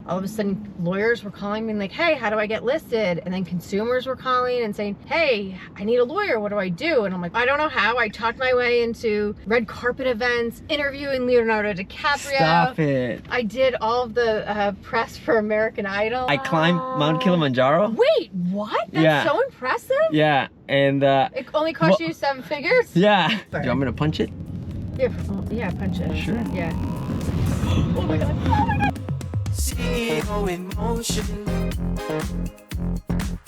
all of a sudden lawyers were calling me like, hey, how do I get listed? And then consumers were calling and saying, hey, I need a lawyer, what do I do? And I'm like, I don't know how. I talked my way into red carpet events, interviewing Leonardo DiCaprio. Stop it. I did all of the press for American Idol. I climbed Mount Kilimanjaro. Wait, what? That's so impressive. Yeah, and it only cost you 7 figures? Yeah. Sorry. Do you want me to punch it? Yeah, punch it. Sure. Yeah. Oh my god. Oh my god. CEO InMotion.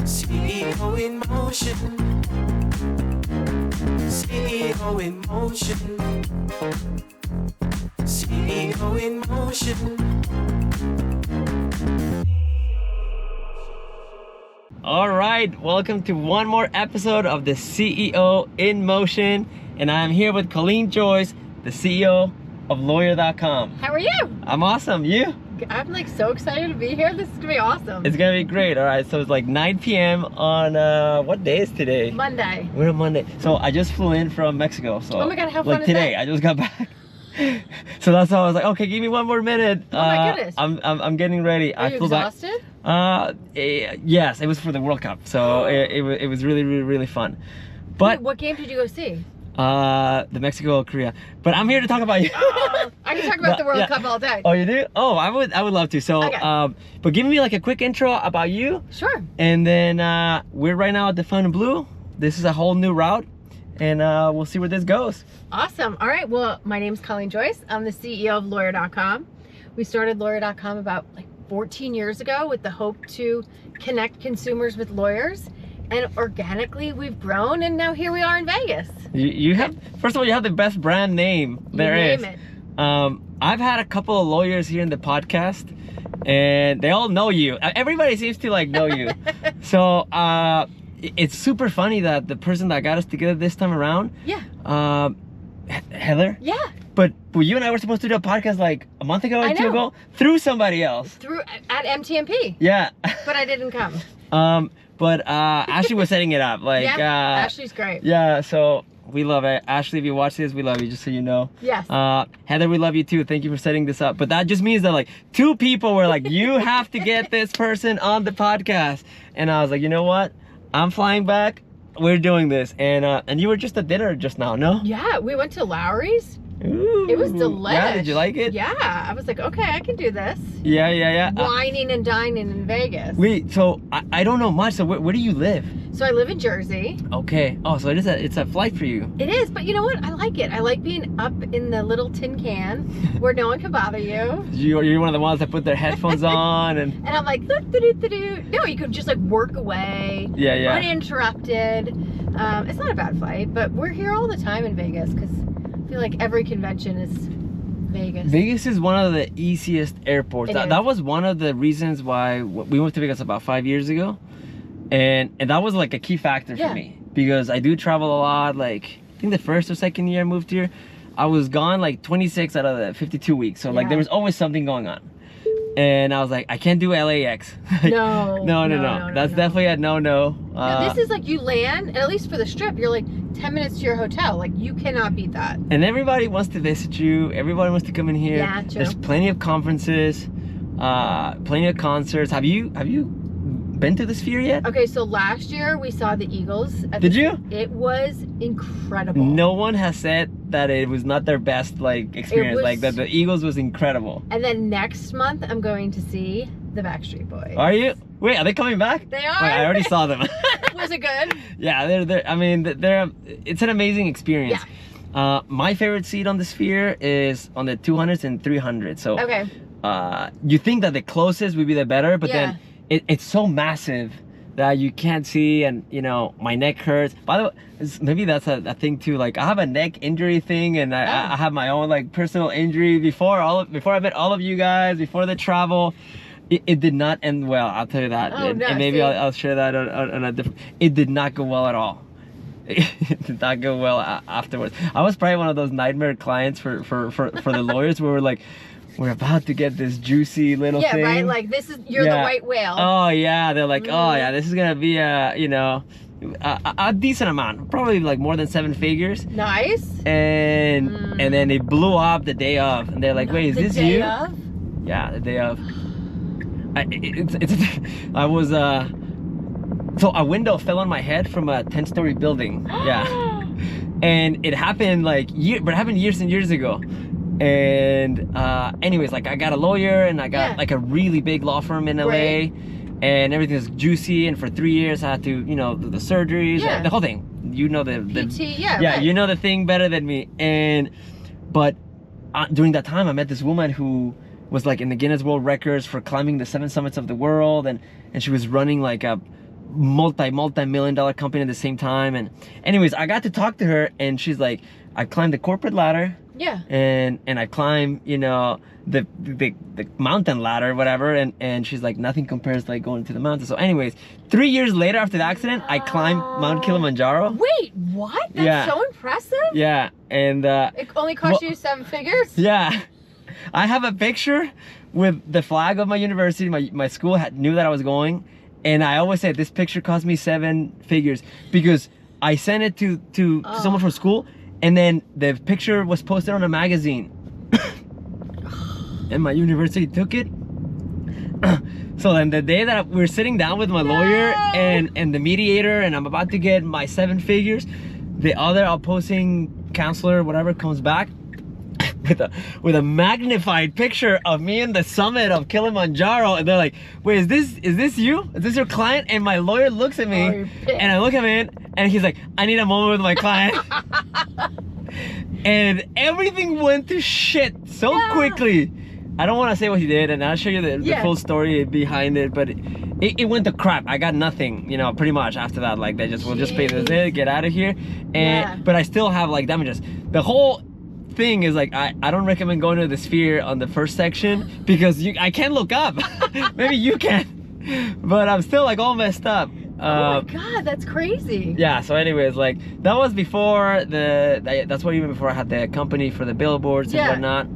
CEO InMotion. CEO InMotion. CEO InMotion. All right, welcome to one more episode of the CEO InMotion, and I'm here with Colleen Joyce, the CEO of Lawyer.com. How are you? I'm awesome. You? I'm like so excited to be here. This is gonna be awesome. It's gonna be great. All right, so it's like 9 p.m. on what day is today? Monday. We're on Monday. So I just flew in from Mexico. So oh my god, how fun like is today, that? I just got back. So that's why I was like, okay, give me one more minute. Oh my goodness. I'm getting ready. Are you exhausted? Yes, it was for the World Cup, so it was really fun. But wait, what game did you go see? the Mexico Korea. But I'm here to talk about you. I can talk about the World Cup all day. Oh, you do? Oh, I would love to. So okay. But give me like a quick intro about you. Sure. And then we're right now at the Fun and Blue. This is a whole new route, and we'll see where this goes. Awesome. All right, well, my name's Colleen Joyce. I'm the CEO of Lawyer.com. We started Lawyer.com about like 14 years ago with the hope to connect consumers with lawyers, and organically we've grown, and now here we are in Vegas. You have, first of all, you have the best brand name there is. Name it. I've had a couple of lawyers here in the podcast, and they all know you. Everybody seems to like know you. So it's super funny that the person that got us together this time around, Heather. Yeah. But you and I were supposed to do a podcast like a month ago or two ago through somebody else. At MTMP. Yeah. But I didn't come. But Ashley was setting it up. Like Ashley's great. Yeah, so we love it. Ashley, if you watch this, we love you, just so you know. Yes. Heather, we love you too. Thank you for setting this up. But that just means that like 2 people were like, you have to get this person on the podcast. And I was like, you know what? I'm flying back. We're doing this. And you were just at dinner just now, no? Yeah, we went to Lowry's. Ooh, it was delicious. Yeah, did you like it? Yeah, I was like, okay, I can do this. Yeah. Wining and dining in Vegas. Wait, so I don't know much. So where do you live? So I live in Jersey. Okay. Oh, so it's a flight for you. It is, but you know what? I like it. I like being up in the little tin can where no one can bother you. You're one of the ones that put their headphones on and I'm like, no, you could just like work away. Yeah. Uninterrupted. It's not a bad flight, but we're here all the time in Vegas because I feel like every convention is Vegas. Vegas is one of the easiest airports. That was one of the reasons why we went to Vegas about 5 years ago, and that was like a key factor for me because I do travel a lot. Like I think the first or second year I moved here, I was gone like 26 out of the 52 weeks. So like there was always something going on, and I was like, I can't do LAX. Like, no. That's definitely a no. No, this is like you land, and at least for the Strip, you're like 10 minutes to your hotel. Like you cannot beat that. And everybody wants to visit you. Everybody wants to come in here. Yeah, true. There's plenty of conferences, plenty of concerts. Have you been to the Sphere yet? Okay, so last year we saw the Eagles. Did you? It was incredible. No one has said that it was not their best like experience. Like that the Eagles was incredible. And then next month I'm going to see the Backstreet Boys. Are you? Wait, are they coming back? They are. Wait, I already saw them. Was it good? Yeah, they're. I mean, it's an amazing experience. Yeah. My favorite seat on the Sphere is on the 200s and 300s. So okay. You think that the closest would be the better, but then it's so massive that you can't see, and you know my neck hurts. By the way, maybe that's a thing too. Like I have a neck injury thing, and I have my own like personal injury before I met all of you guys, before the travel. It did not end well, I'll tell you that. Oh, no, and maybe I'll share that on a different. It did not go well at all. It did not go well afterwards. I was probably one of those nightmare clients for the lawyers where we're like, we're about to get this juicy little thing. Yeah, right? Like you're the white whale. Oh yeah, they're like, oh yeah, this is gonna be a decent amount, probably like more than 7 figures. Nice. And then they blew up the day of, and they're like, wait, is this you? Of? Yeah, the day of. I was so a window fell on my head from a 10-story building. Yeah. And it happened but it happened years and years ago. And anyways, like I got a lawyer and I got like a really big law firm in LA. Right. And everything was juicy, and for 3 years I had to, you know, do the surgeries, the whole thing. You know the PT, right. You know the thing better than me. But during that time I met this woman who was like in the Guinness World Records for climbing the 7 summits of the world, and she was running like a multi-million-dollar company at the same time. And anyways, I got to talk to her, and she's like, I climbed the corporate ladder. Yeah. And I climbed, you know, the mountain ladder, whatever, and she's like, nothing compares to like going to the mountain. So anyways, 3 years later after the accident, I climbed Mount Kilimanjaro. Wait, what? That's so impressive. Yeah, and it only cost you 7 figures? Yeah. I have a picture with the flag of my university. My school knew that I was going, and I always said this picture cost me 7 figures because I sent it to someone from school, and then the picture was posted on a magazine. And my university took it. So then the day that we're sitting down with my lawyer and the mediator, and I'm about to get my 7 figures, the other opposing counselor, whatever, comes back with a magnified picture of me in the summit of Kilimanjaro, and they're like, wait, is this you? Is this your client? And my lawyer looks at me, and I look at him, and he's like, I need a moment with my client. And everything went to shit so quickly. I don't want to say what he did, and I'll show you the full story behind it, but it went to crap. I got nothing, you know, pretty much after that. Like, we'll just pay this, get out of here. And but I still have like damages. The whole thing is like, I don't recommend going to the Sphere on the first section because I can't look up. Maybe you can, but I'm still like all messed up. Oh my god, that's crazy. Yeah, so anyways, like that was before that's what, even before I had the company for the billboards and whatnot.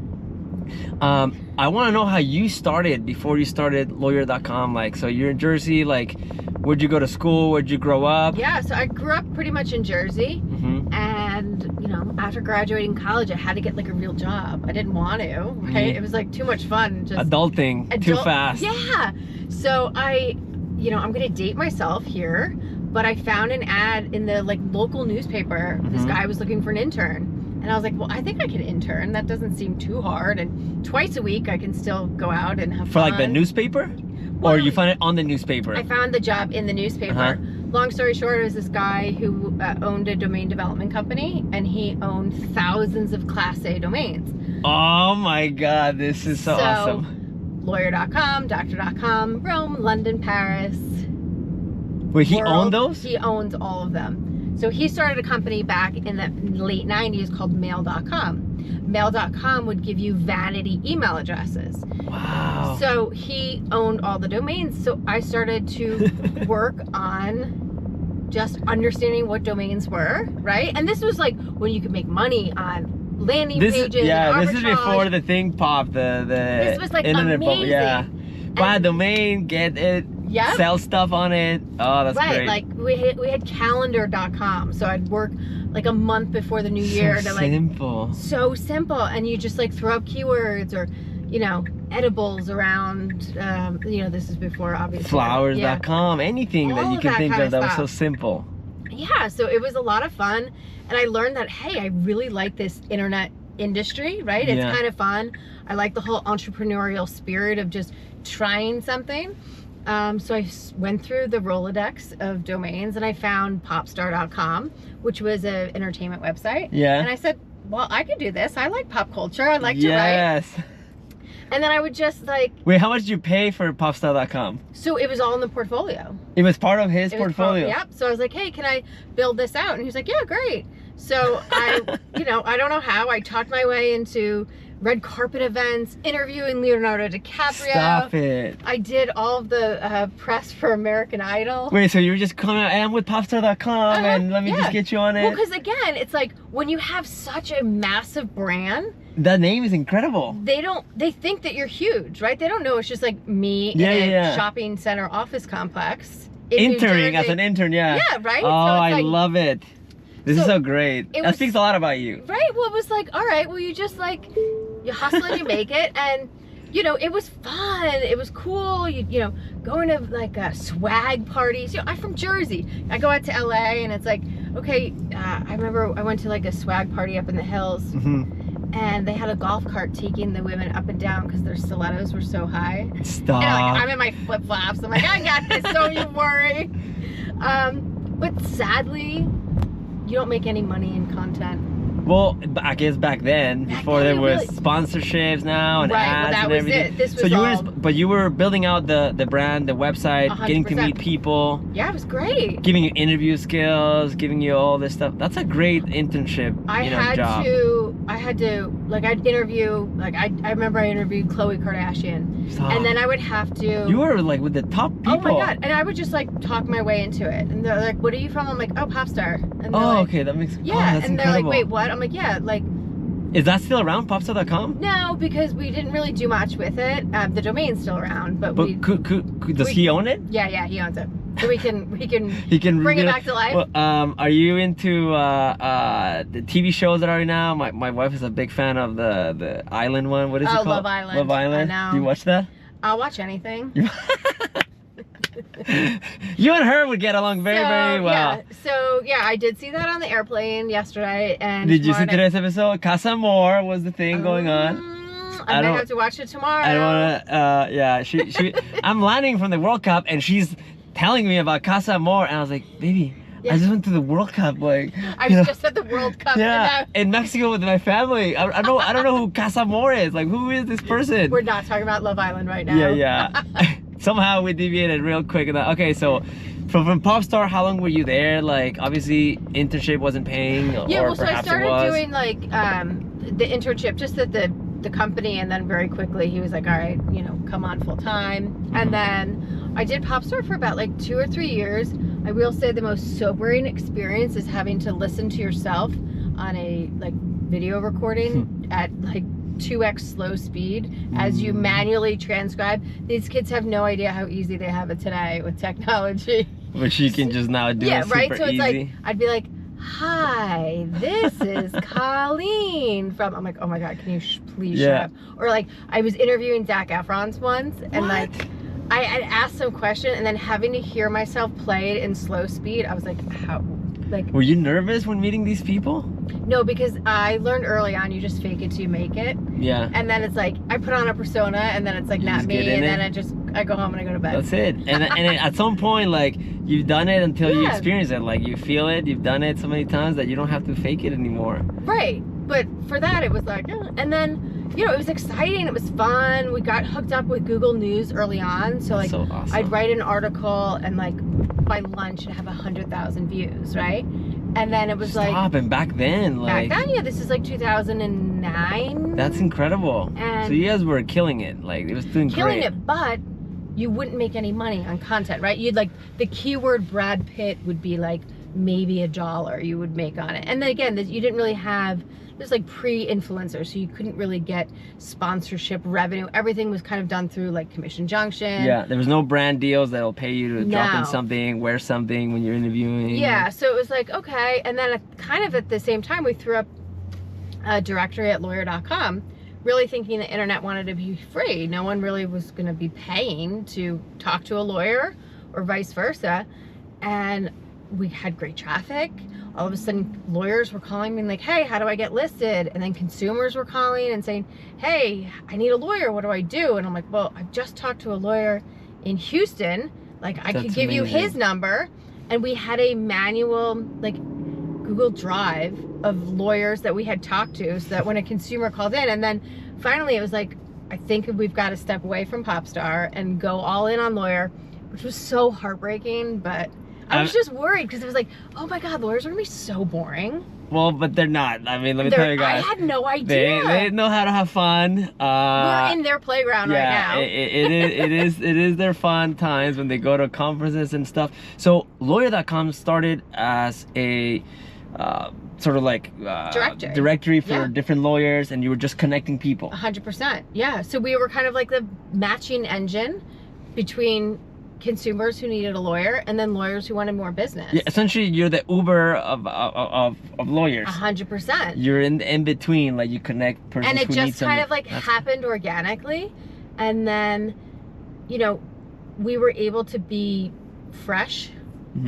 I want to know how you started before you started lawyer.com. Like, so you're in Jersey, like where'd you go to school? Where'd you grow up? Yeah, so I grew up pretty much in Jersey. And you know, after graduating college, I had to get like a real job. I didn't want to, right? It was like too much fun. Just adulting too fast. Yeah. So you know, I'm gonna date myself here, but I found an ad in the like local newspaper. This guy was looking for an intern. And I was like, well, I think I can intern. That doesn't seem too hard. And twice a week, I can still go out and have fun. For like the newspaper? Well, or you found it on the newspaper? I found the job in the newspaper. Long story short, it was this guy who owned a domain development company, and he owned thousands of Class A domains. Oh my God, this is so awesome. Lawyer.com, doctor.com, Rome, London, Paris. Wait, he owned those? He owns all of them. So he started a company back in the late 90s called Mail.com. Mail.com would give you vanity email addresses. Wow. So he owned all the domains. So I started to work on just understanding what domains were, right? And this was like when you could make money on landing pages. Yeah, this is before the thing popped. This was like internet amazing. Yeah. Buy a domain, get it. Yep. Sell stuff on it. Oh, that's great. Like we had calendar.com, so I'd work like a month before the new year to like so simple, and you just like throw up keywords or, you know, edibles around, you know, this is before obviously flowers.com, anything that you can think of that was so simple. Yeah, so it was a lot of fun, and I learned that, hey, I really like this internet industry, right? It's kind of fun. I like the whole entrepreneurial spirit of just trying something. So I went through the Rolodex of domains, and I found popstar.com, which was an entertainment website. Yeah. And I said, well, I could do this. I like pop culture. I like to write. And then I would just like... Wait, how much did you pay for popstar.com? So it was all in the portfolio. It was part of his portfolio? Yep. So I was like, hey, can I build this out? And he was like, yeah, great. So I, you know, I don't know how. I talked my way into red carpet events, interviewing Leonardo DiCaprio. Stop it. I did all of the press for American Idol. Wait, so you were just coming out, and I'm with popstar.com, and let me just get you on it? Well, because again, it's like when you have such a massive brand, that name is incredible. They think that you're huge, right? They don't know it's just like me in a shopping center office complex. Interning as an intern, Yeah, right? Oh, so I love it. This is so great. That speaks a lot about you. Right, well, it was like, all right, well, you just like, you hustle and you make it, and you know, it was fun. It was cool. You know, going to like swag parties. You know, I'm from Jersey. I go out to LA and it's like, okay, I remember I went to like a swag party up in the hills. And they had a golf cart taking the women up and down because their stilettos were so high. Stop. And like, I'm in my flip-flops. I'm like, I got this, don't you worry. But sadly, you don't make any money in content. Well, I guess back then, before there was sponsorships now and ads and everything. It. This was so all... you were building out the brand, the website, 100%. Getting to meet people. Yeah, it was great. Giving you interview skills, giving you all this stuff. That's a great internship, job. I had to, like, I'd interview, like, I remember I interviewed Khloe Kardashian. Stop. And then I would have to... You were, like, with the top people. Oh, my God. And I would just, like, talk my way into it. And they're like, what are you from? I'm like, oh, pop star. And oh, like, okay. That makes... Yeah, oh, that's and incredible. they're like, wait, what? I'm like, yeah, like... Is that still around, popstar.com? No, because we didn't really do much with it. The domain's still around, but we... Does he own it? Yeah, he owns it. So we can bring it back to life. Well, are you into the TV shows that are right now? My wife is a big fan of the Island one. What is it called? Love Island. Love Island. I know. Do you watch that? I'll watch anything. You and her would get along very well. Yeah. So yeah, I did see that on the airplane yesterday. And did you see today's episode? Casa Amor was the thing going on. I might have to watch it tomorrow. I don't wanna. Yeah, she. I'm landing from the World Cup and she's telling me about Casa Amor, and I was like, baby. Yeah. I just went to the World Cup, like. I was just at the World Cup. Yeah, in Mexico with my family. I don't know who Casa Amor is. Like, who is this person? We're not talking about Love Island right now. Yeah. Somehow we deviated real quick. Okay, so from Popstar, how long were you there? Like, obviously, internship wasn't paying. Yeah, or well, so I perhaps started doing like the internship just at the company, and then very quickly he was like, all right, you know, come on full time. And then I did Popstar for about like 2 or 3 years. I will say the most sobering experience is having to listen to yourself on a like video recording at like 2x slow speed as you manually transcribe. These kids have no idea how easy they have it today with technology. Which you can just now do. Yeah, super right. So it's easy. like I'd be like, hi, this is Colleen from. I'm like, oh my God, can you please shut up? Or like I was interviewing Zac Efron's once, and like I'd asked some question, and then having to hear myself play it in slow speed, I was like, how? Like, were you nervous when meeting these people? No, because I learned early on, you just fake it till you make it. Yeah. And then it's like, I put on a persona, and then it's like not me, and then I go home and I go to bed. That's it. And at some point, like, you've done it until you experience it. Like, you feel it, you've done it so many times that you don't have to fake it anymore. Right. But for that, it was like, and then, you know, it was exciting, it was fun. We got hooked up with Google News early on. So like, so awesome. I'd write an article, and like, by lunch it'd have 100,000 views, right? And then it was like, and back then, like, yeah, this is like 2009. That's incredible. And so you guys were killing it, like, it was doing killing great. it, but you wouldn't make any money on content, right? You'd like, the keyword Brad Pitt would be like maybe $1 you would make on it. And then again, you didn't really have, there's like pre-influencers, so you couldn't really get sponsorship revenue. Everything was kind of done through like Commission Junction. Yeah, there was no brand deals that'll pay you to drop in something, wear something when you're interviewing. Yeah, so it was like, okay. And then kind of at the same time, we threw up a directory at lawyer.com, really thinking the internet wanted to be free. No one really was gonna be paying to talk to a lawyer or vice versa. And we had great traffic. All of a sudden, lawyers were calling me like, hey, how do I get listed? And then consumers were calling and saying, hey, I need a lawyer, what do I do? And I'm like, well, I've just talked to a lawyer in Houston. Like, I could give you his number. And we had a manual, like, Google Drive of lawyers that we had talked to, so that when a consumer called in, and then finally it was like, I think we've got to step away from Popstar and go all in on lawyer, which was so heartbreaking, but I was just worried because it was like, oh my God, lawyers are gonna be so boring. Well, but they're not. I mean, let me tell you guys. I had no idea. They know how to have fun. We're in their playground right now. It is their fun times when they go to conferences and stuff. So lawyer.com started as a sort of like directory for different lawyers, and you were just connecting people. 100%. Yeah. So we were kind of like the matching engine between consumers who needed a lawyer and then lawyers who wanted more business. Yeah, essentially you're the Uber of lawyers. 100%. You're in between, like you connect persons who need something. And it just kind of like happened organically. And then, you know, we were able to be fresh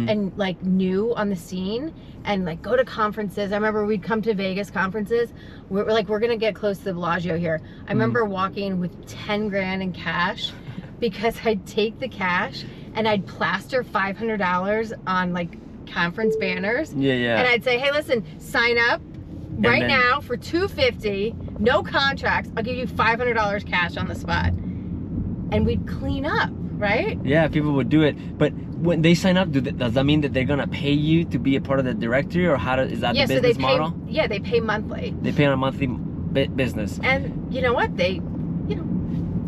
and like new on the scene and like go to conferences. I remember we'd come to Vegas conferences. We're like, we're gonna get close to the Bellagio here. I remember walking with 10 grand in cash because I'd take the cash and I'd plaster $500 on like conference banners. Yeah, yeah. And I'd say, hey, listen, sign up right now for $250, no contracts. I'll give you $500 cash on the spot. And we'd clean up, right? Yeah, people would do it. But when they sign up, does that mean that they're gonna pay you to be a part of the directory, or is that the business model? Yeah, they pay monthly. They pay on a monthly business. And you know what? They, you know,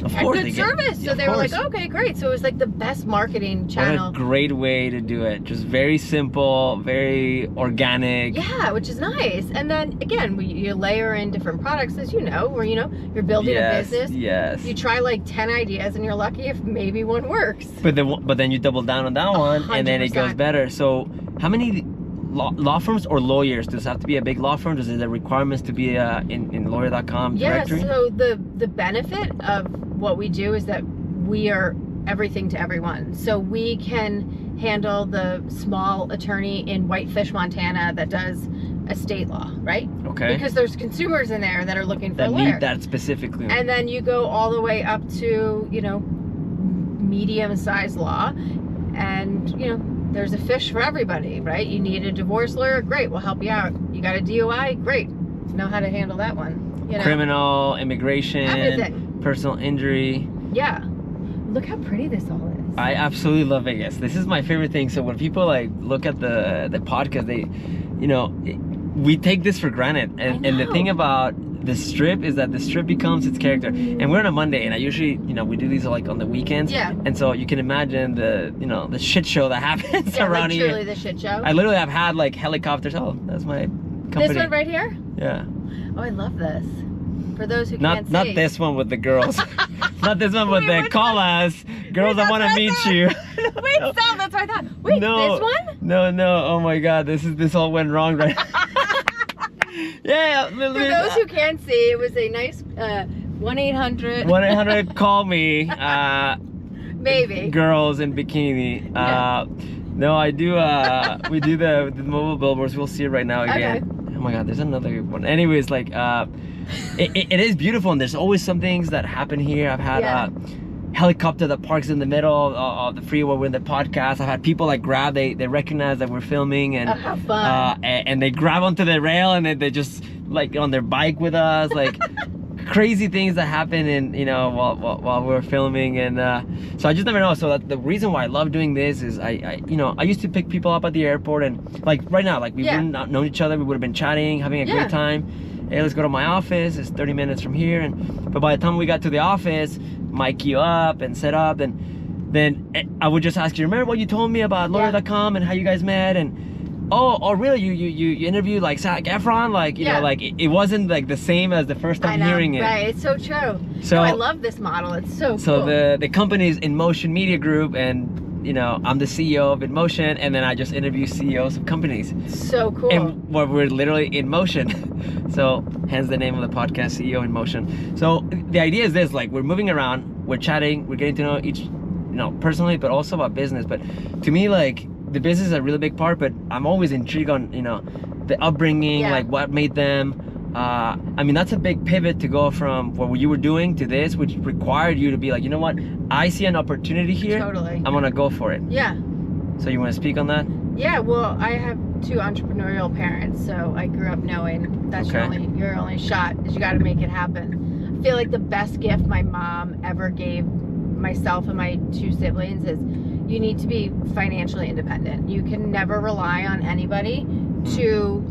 of had course good service. So they were like, okay, great. So it was like the best marketing channel. What a great way to do it. Just very simple, very organic. Yeah, which is nice. And then again, you layer in different products, as you know, where, you know, you're building a business. Yes. You try like 10 ideas and you're lucky if maybe one works. But then you double down on that one 100%. And then it goes better. So how many law firms or lawyers? Does it have to be a big law firm? Does it have requirements to be in lawyer.com directory? Yeah, so the benefit of what we do is that we are everything to everyone. So we can handle the small attorney in Whitefish, Montana that does estate law, right? Okay. Because there's consumers in there that are looking for a that lawyer. need that specifically. And then you go all the way up to, you know, medium-sized law, and you know, there's a fish for everybody, right? You need a divorce lawyer, great, we'll help you out. You got a DUI, great, know how to handle that one. You know? Criminal, immigration, everything. Personal injury. Yeah. Look how pretty this all is. I absolutely love Vegas. This is my favorite thing. So when people like look at the podcast, they, you know, we take this for granted. And the thing about the strip is that the strip becomes its character. And we're on a Monday, and I usually, you know, we do these like on the weekends. Yeah. And so you can imagine the, you know, the shit show that happens around here. Literally the shit show. I literally have had like helicopters. Oh, that's my company. This one right here? Yeah. Oh, I love this. For those who can't see. Not this one with the girls. Not this one with the call us. Girls, I want to meet you. Wait, stop. That's what I thought. Wait, no, this one? No. Oh my God, this all went wrong right. Yeah. For those who can't see, it was a nice 1-800. 1-800 call me. Maybe. Girls in bikini. Yeah. No, I do. We do the mobile billboards. We'll see it right now again. Okay. Oh my God, there's another one. Anyways, like it is beautiful, and there's always some things that happen here. I've had helicopter that parks in the middle of the freeway with the podcast. I've had people like grab, they recognize that we're filming, and how fun. And they grab onto the rail, and they just like on their bike with us, like crazy things that happen in, you know, while we're filming. And so I just never know. So the reason why I love doing this is I you know, I used to pick people up at the airport, and like right now, like we wouldn't not known each other, we would have been chatting, having a great time. Hey, let's go to my office, it's 30 minutes from here. But by the time we got to the office, mic you up and set up, and then I would just ask you, remember what you told me about lawyer.com and how you guys met? And oh really, you interviewed like Zac Efron, like you know, like it wasn't like the same as the first time hearing it. Right, it's so true. So no, I love this model, it's so cool. So the company is InMotion Media Group, and you know, I'm the CEO of InMotion, and then I just interview CEOs of companies. So cool. And we're literally in motion. So hence the name of the podcast, CEO InMotion. So the idea is this, like we're moving around, we're chatting, we're getting to know each, you know, personally, but also about business. But to me, like the business is a really big part, but I'm always intrigued on, you know, the upbringing, like what made them. I mean, that's a big pivot to go from what you were doing to this, which required you to be like, you know what, I see an opportunity here. Totally. I'm gonna go for it. Yeah. So you want to speak on that? Yeah, well, I have 2 entrepreneurial parents, so I grew up knowing that's your only shot is you got to make it happen. I feel like the best gift my mom ever gave myself and my 2 siblings is you need to be financially independent. You can never rely on anybody to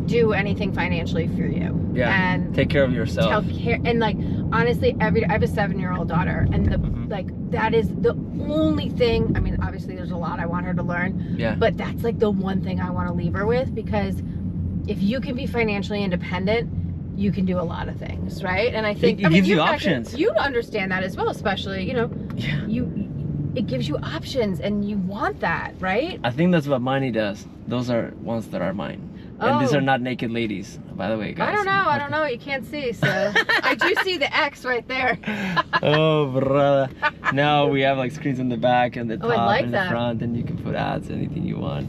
do anything financially for you. Yeah. And take care of yourself. And like honestly, I have a 7-year-old daughter, and the like that is the only thing. I mean, obviously there's a lot I want her to learn. Yeah. But that's like the one thing I want to leave her with, because if you can be financially independent, you can do a lot of things, right? And I think it gives you options. You understand that as well, especially, you know, it gives you options, and you want that, right? I think that's what money does. Those are ones that are mine. And these Oh. are not naked ladies, by the way, guys. I don't know. You can't see, so I do see the X right there. Oh, brother. No, we have like screens in the back and the Oh, I top like and that. the front, and you can put ads, anything you want.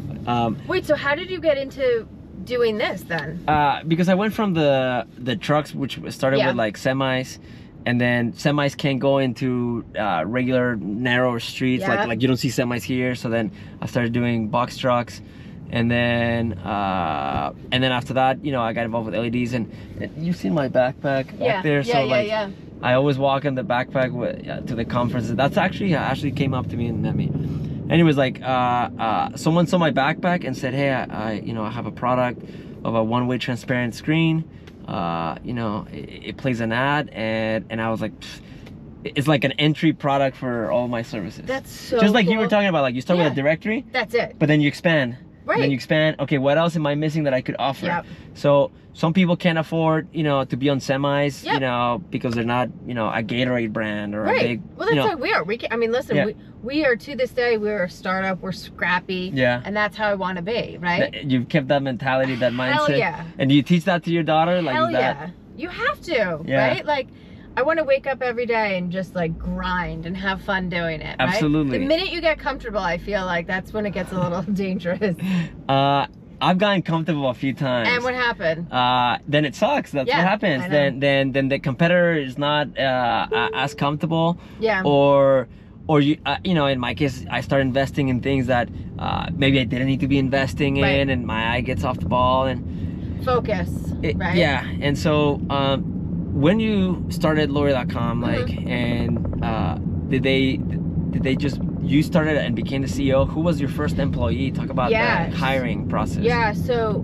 Wait, so how did you get into doing this then? Because I went from the trucks, which started Yeah. with like semis, and then semis can't go into regular narrow streets, Yeah. like you don't see semis here. So then I started doing box trucks, and then after that, you know, I got involved with LEDs, and you've seen my backpack back there. So like, I always walk in the backpack to the conferences. That's actually came up to me and met me. Anyways, like someone saw my backpack and said, hey, I have a product of a one-way transparent screen. You know, it plays an ad, and I was like, pfft, it's like an entry product for all my services. That's so just like cool. you were talking about, like you start with a directory, That's it. but then you expand. Right. And then you expand. Okay, what else am I missing that I could offer? Yep. So some people can't afford, you know, to be on semis, Yep. you know, because they're not, you know, a Gatorade brand or Right. a big. Well, that's like we are. I mean, listen, Yeah. we are to this day. We're a startup. We're scrappy. Yeah. And that's how I want to be, right? You've kept that mentality, that mindset. Hell yeah. And do you teach that to your daughter? Like, Hell is that? yeah. You have to, Yeah. right? Like, I want to wake up every day and just like grind and have fun doing it. Right? Absolutely. The minute you get comfortable, I feel like that's when it gets a little dangerous. I've gotten comfortable a few times. And what happened? Then it sucks. That's Yeah, what happens. I know. Then the competitor is not as comfortable. Yeah. Or you you know, in my case, I start investing in things that maybe I didn't need to be investing in, Right. and my eye gets off the ball, and Focus, right? yeah. And so when you started Lawyer.com, like, Mm-hmm. and did they just, you started and became the CEO? Who was your first employee? Talk about Yes. the hiring process. Yeah, so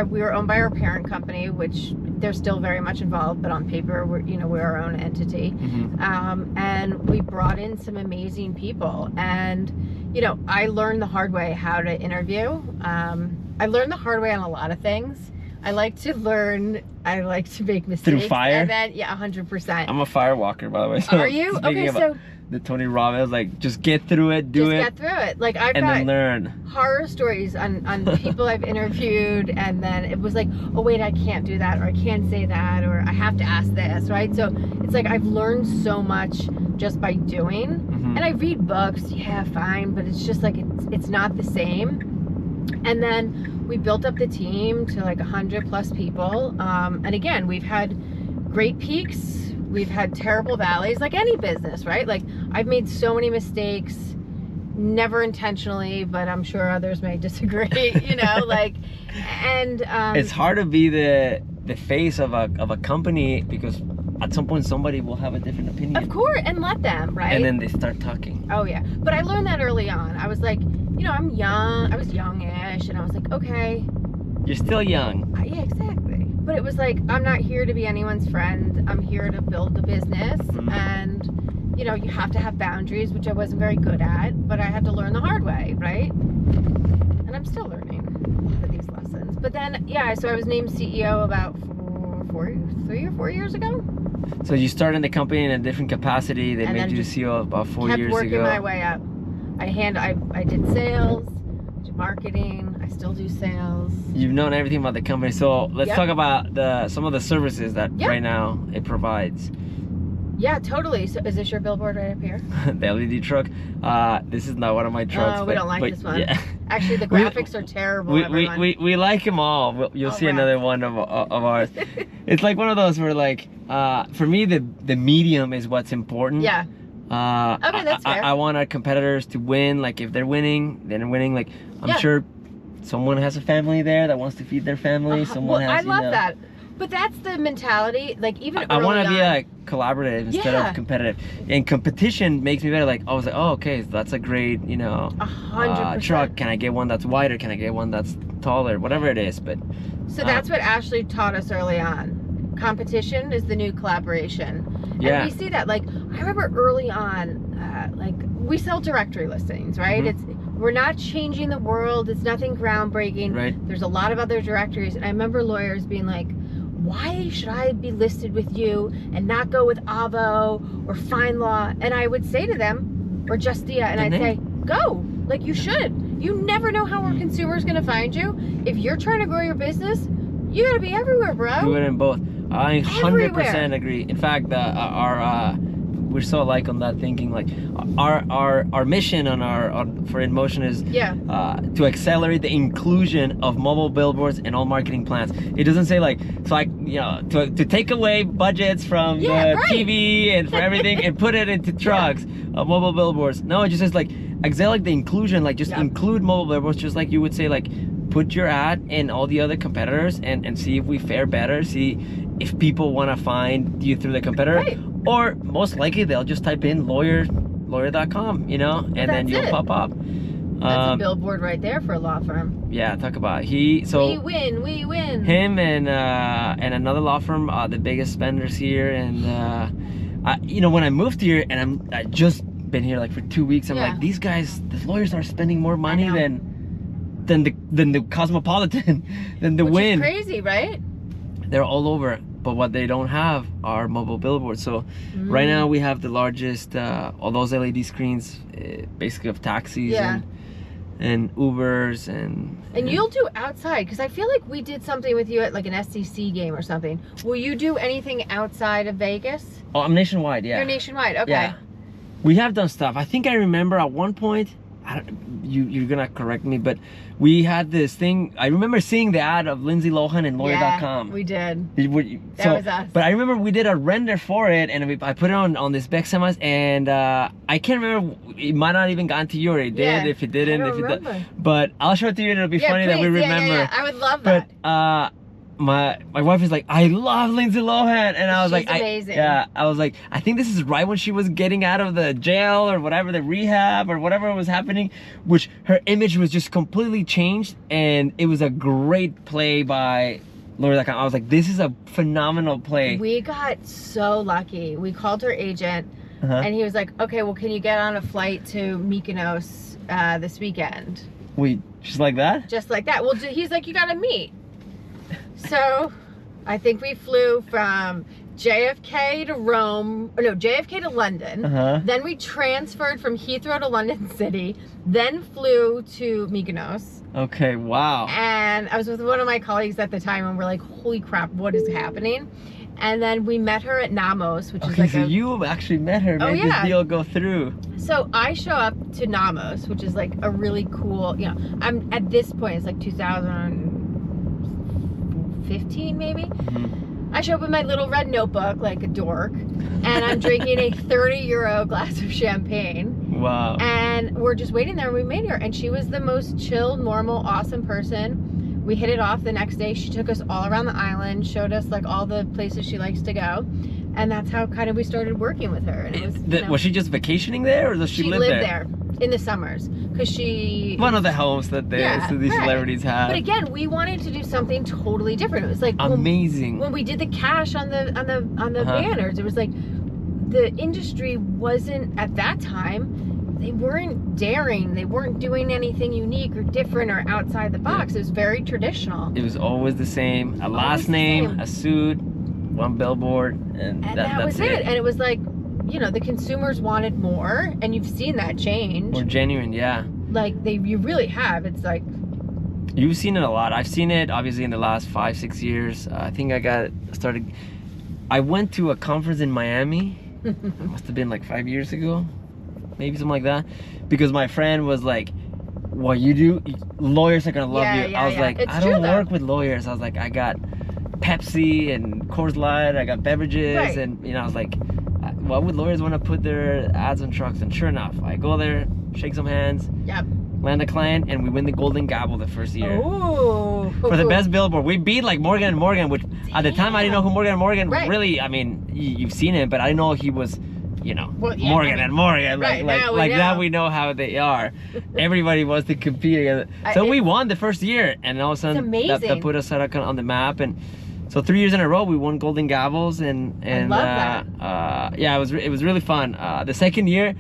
we were owned by our parent company, which they're still very much involved, but on paper, we're our own entity. Mhm. And we brought in some amazing people. And, you know, I learned the hard way how to interview. I learned the hard way on a lot of things. I like to learn, I like to make mistakes. Through fire? And then, yeah, 100%. I'm a fire walker, by the way. So Are you? speaking Okay, of so the Tony Robbins, like, just get through it, do just it, get through it. Like, I've and got then learn. horror stories on people I've interviewed, and then it was like, oh wait, I can't do that, or I can't say that, or I have to ask this, right? So it's like I've learned so much just by doing. Mhm. And I read books, yeah, fine, but it's just like it's not the same. And then we built up the team to like 100+ people, and again, we've had great peaks, we've had terrible valleys, like any business, right? Like, I've made so many mistakes, never intentionally, but I'm sure others may disagree, you know, like, and It's hard to be the face of a company, because at some point somebody will have a different opinion. of course, and let them, right? And then they start talking. Oh yeah, but I learned that early on. I was like, you know, I'm young, I was youngish, and I was like, okay, You're still young. yeah, exactly. But it was like, I'm not here to be anyone's friend. I'm here to build a business, Mhm. and you know, you have to have boundaries, which I wasn't very good at, but I had to learn the hard way, right? And I'm still learning a lot of these lessons. But then, yeah, so I was named CEO about 3 or 4 years ago. So you started the company in a different capacity. They And made then you the just CEO about 4 Kept years working ago. my way up. I did sales, did marketing. I still do sales. You've known everything about the company. So let's Yep. talk about some of the services that Yep. right now it provides. Yeah, totally. So is this your billboard right up here? The LED truck. This is not one of my trucks. We don't like this one. Yeah. Actually, the We- graphics are terrible. everyone. We like them all. You'll All see right. another one of ours. It's like one of those where, like, for me, the medium is what's important. Yeah. Okay, that's fair. I want our competitors to win. Like, if they're winning, then they're winning. Like, I'm Yeah. sure someone has a family there that wants to feed their family. Someone well, has. I you love know, that. But that's the mentality. Like, even I want to be on, a collaborative instead Yeah. of competitive. And competition makes me better. Like, I was like, oh, okay, that's a great, 100%. truck. Can I get one that's wider? Can I get one that's taller? Whatever it is, but So that's what Ashley taught us early on. Competition is the new collaboration. Yeah. And we see that. Like, I remember early on, like, we sell directory listings, right? Mhm. We're not changing the world. It's nothing groundbreaking. Right. There's a lot of other directories. And I remember lawyers being like, why should I be listed with you and not go with Avo or FindLaw? And I would say to them, or Justia, and And I'd then- say, go. Like, you should. You never know how our consumer's gonna find you. If you're trying to grow your business, you gotta be everywhere, bro. Do it in both. I 100% Everywhere. agree. In fact, we're so alike on that thinking. Like our mission for InMotion is to accelerate the inclusion of mobile billboards in all marketing plans. It doesn't say like to take away budgets from TV and for everything and put it into trucks of mobile billboards. No, it just says like accelerate the inclusion. Like just include mobile billboards, just like you would say like put your ad in all the other competitors and see if we fare better. See if people want to find you through the competitor. Right. Or most likely they'll just type in lawyer.com, and then you'll pop up. That's a billboard right there for a law firm. Yeah, talk about we win. Him and another law firm are the biggest spenders here. And when I moved here and I just been here like for 2 weeks, I'm like, these lawyers are spending more money than the Cosmopolitan, than the Win. Which is crazy, right? They're all over. But what they don't have are mobile billboards. So right now we have the largest, all those LED screens, basically of taxis and Ubers and you'll do outside, because I feel like we did something with you at like an SEC game or something. Will you do anything outside of Vegas? Oh, I'm nationwide. Yeah. You're nationwide. Okay. Yeah. We have done stuff. I think I remember at one point. You're gonna correct me, but we had this thing. I remember seeing the ad of Lindsay Lohan and Lawyer.com. Yeah, we did. That was us. But I remember we did a render for it, and I put it on this Beck semis, and I can't remember. It might not even gotten to you, or it did. Yeah, if it didn't, I don't remember. But I'll show it to you, and it'll be funny that we remember. Yeah, I would love that. But my wife is like, I love Lindsay Lohan, and I was She's amazing. I was like, I think this is right when she was getting out of the jail or whatever, the rehab or whatever was happening, which her image was just completely changed, and it was a great play by Lawyer.com. I was like, this is a phenomenal play. We got so lucky. We called her agent, and he was like, okay, well, can you get on a flight to Mykonos this weekend? Wait, just like that? Just like that. Well, he's like, you gotta meet. So I think we flew from JFK to JFK to London. Then we transferred from Heathrow to London City, then flew to Mykonos. Okay, wow. And I was with one of my colleagues at the time, and we're like, holy crap, what is happening? And then we met her at Namos, which is like so you actually met her, made this deal go through. So I show up to Namos, which is like a really cool, I'm at this point, it's like 2015 maybe. I show up with my little red notebook like a dork, and I'm drinking a 30-euro glass of champagne. Wow. And we're just waiting there, and we made her, and she was the most chill, normal, awesome person. We hit it off the next day. She took us all around the island, showed us like all the places she likes to go, and that's how kind of we started working with her. And it was, was she just vacationing there, or does she live there? In the summers, because she one of the homes that these celebrities have. But again, we wanted to do something totally different. It was like amazing. When we did the cash on the banners, it was like the industry wasn't at that time. They weren't daring. They weren't doing anything unique or different or outside the box. It was very traditional. It was always the same. A last name, a suit, one billboard, and that was it. And it was like, the consumers wanted more, and you've seen that change. More genuine, yeah. Like you really have. It's like you've seen it a lot. I've seen it obviously in the last 5-6 years. I think I went to a conference in Miami. It must have been like 5 years ago, maybe something like that, because my friend was like, what you do, lawyers are gonna love you. I was like, I don't work with lawyers. I was like, I got Pepsi and Coors Light, I got beverages, and I was like, why would lawyers want to put their ads on trucks? And sure enough, I go there, shake some hands, land a client, and we win the Golden Gavel the first year. Ooh. For the best billboard. We beat like Morgan & Morgan, which at the time I didn't know who Morgan & Morgan really, I mean, you've seen it, but I didn't know he was, Morgan & Morgan. Like now we know how they are. Everybody wants to compete together. So we won the first year, and all of a sudden that put us on the map. And so 3 years in a row we won Golden Gavels, and I love that. it was really fun. The second year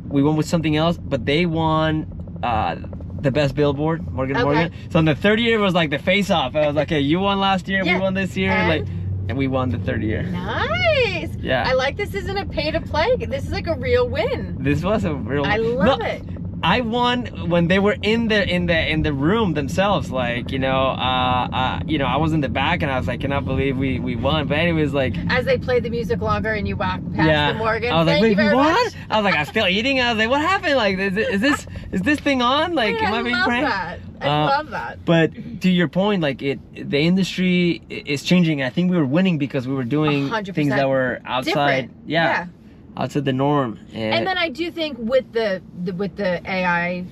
we won with something else, but they won the best billboard, Morgan & Morgan. So in the third year it was like the face off. I was like, okay, you won last year, we won this year, and we won the third year. Nice. Yeah. I like this isn't a pay to play. This is like a real win. This was a real win. I love it. I won when they were in the room themselves. Like, I was in the back and I was like, cannot believe we won. But anyways, like, as they played the music longer and you walked past the Morgan. I was like, Thank wait, you we very won? much. I was like, I'm still eating. I was like, what happened? Like, is this thing on? Like, am I being pranked? I love that. But to your point, like, the industry is changing. I think we were winning because we were doing 100%. things that were outside. Different. Yeah. Outside the norm. And then I do think with the AI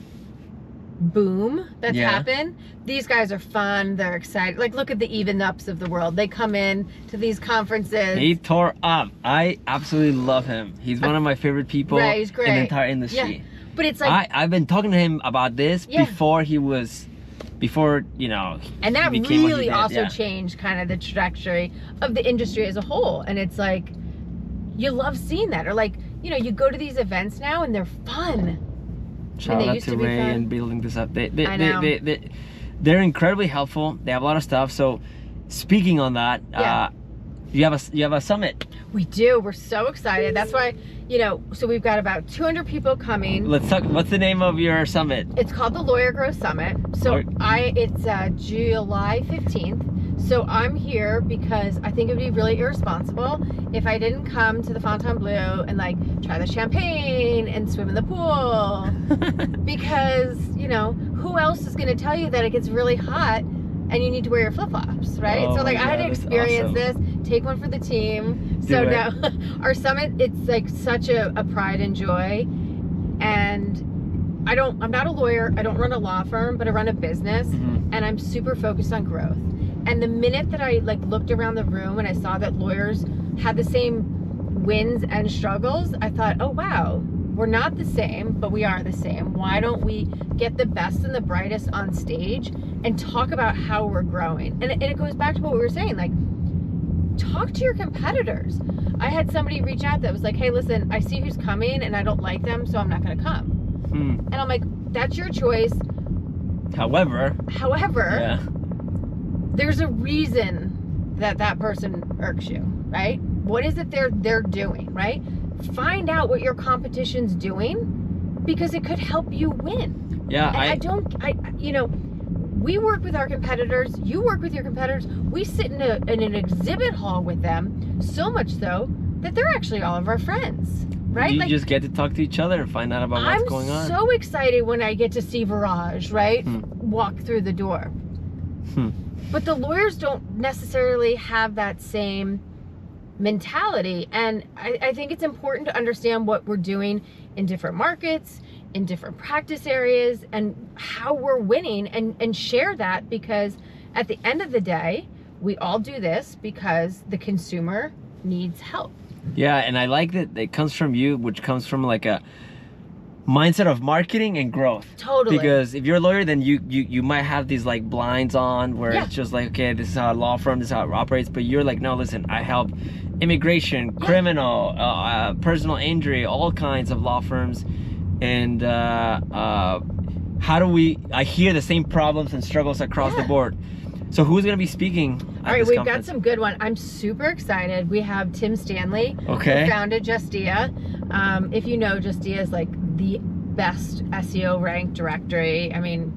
boom that's happened, these guys are fun, they're excited. Like, look at the Even Ups of the world. They come in to these conferences. He tore up. I absolutely love him. He's one of my favorite people he's great. in the entire industry. Yeah. But it's like, I've been talking to him about this before and that he became what he really did. also changed kind of the trajectory of the industry as a whole. And it's like, you love seeing that. Or like, you go to these events now and they're fun. Shout out to Ray and building this up. I know. They're incredibly helpful. They have a lot of stuff. So speaking on that, you have a summit. We do. We're so excited. That's why, so we've got about 200 people coming. Let's talk. What's the name of your summit? It's called the Lawyer Growth Summit. So it's July 15th. So I'm here because I think it would be really irresponsible if I didn't come to the Fontainebleau and like try the champagne and swim in the pool. Because, who else is going to tell you that it gets really hot and you need to wear your flip-flops, right? Oh so like I had to experience this, take one for the team. So now our summit, it's like such a pride and joy. And I'm not a lawyer, I don't run a law firm, but I run a business and I'm super focused on growth. And the minute that I like looked around the room and I saw that lawyers had the same wins and struggles, I thought, oh wow, we're not the same, but we are the same. Why don't we get the best and the brightest on stage and talk about how we're growing? And it goes back to what we were saying, like, talk to your competitors. I had somebody reach out that was like, hey, listen, I see who's coming and I don't like them, so I'm not gonna come. And I'm like, that's your choice. However, there's a reason that person irks you, right? What is it they're doing, right? Find out what your competition's doing because it could help you win. Yeah, we work with our competitors, you work with your competitors, we sit in an exhibit hall with them, so much so that they're actually all of our friends, right? You just get to talk to each other and find out about what's going on. I'm so excited when I get to see Viraj, right? Walk through the door. But the lawyers don't necessarily have that same mentality. And I think it's important to understand what we're doing in different markets, in different practice areas, and how we're winning and share that, because at the end of the day, we all do this because the consumer needs help. Yeah, and I like that it comes from you, which comes from like a mindset of marketing and growth. Totally. Because if you're a lawyer, then you might have these like blinds on where it's just like, okay, this is how a law firm, this is how it operates. But you're like, no, listen, I help immigration, criminal, personal injury, all kinds of law firms. And I hear the same problems and struggles across the board. So who's gonna be speaking at All right, this we've conference? got some good one. I'm super excited. We have Tim Stanley, who founded Justia. If you know, Justia is like the best SEO ranked directory. I mean,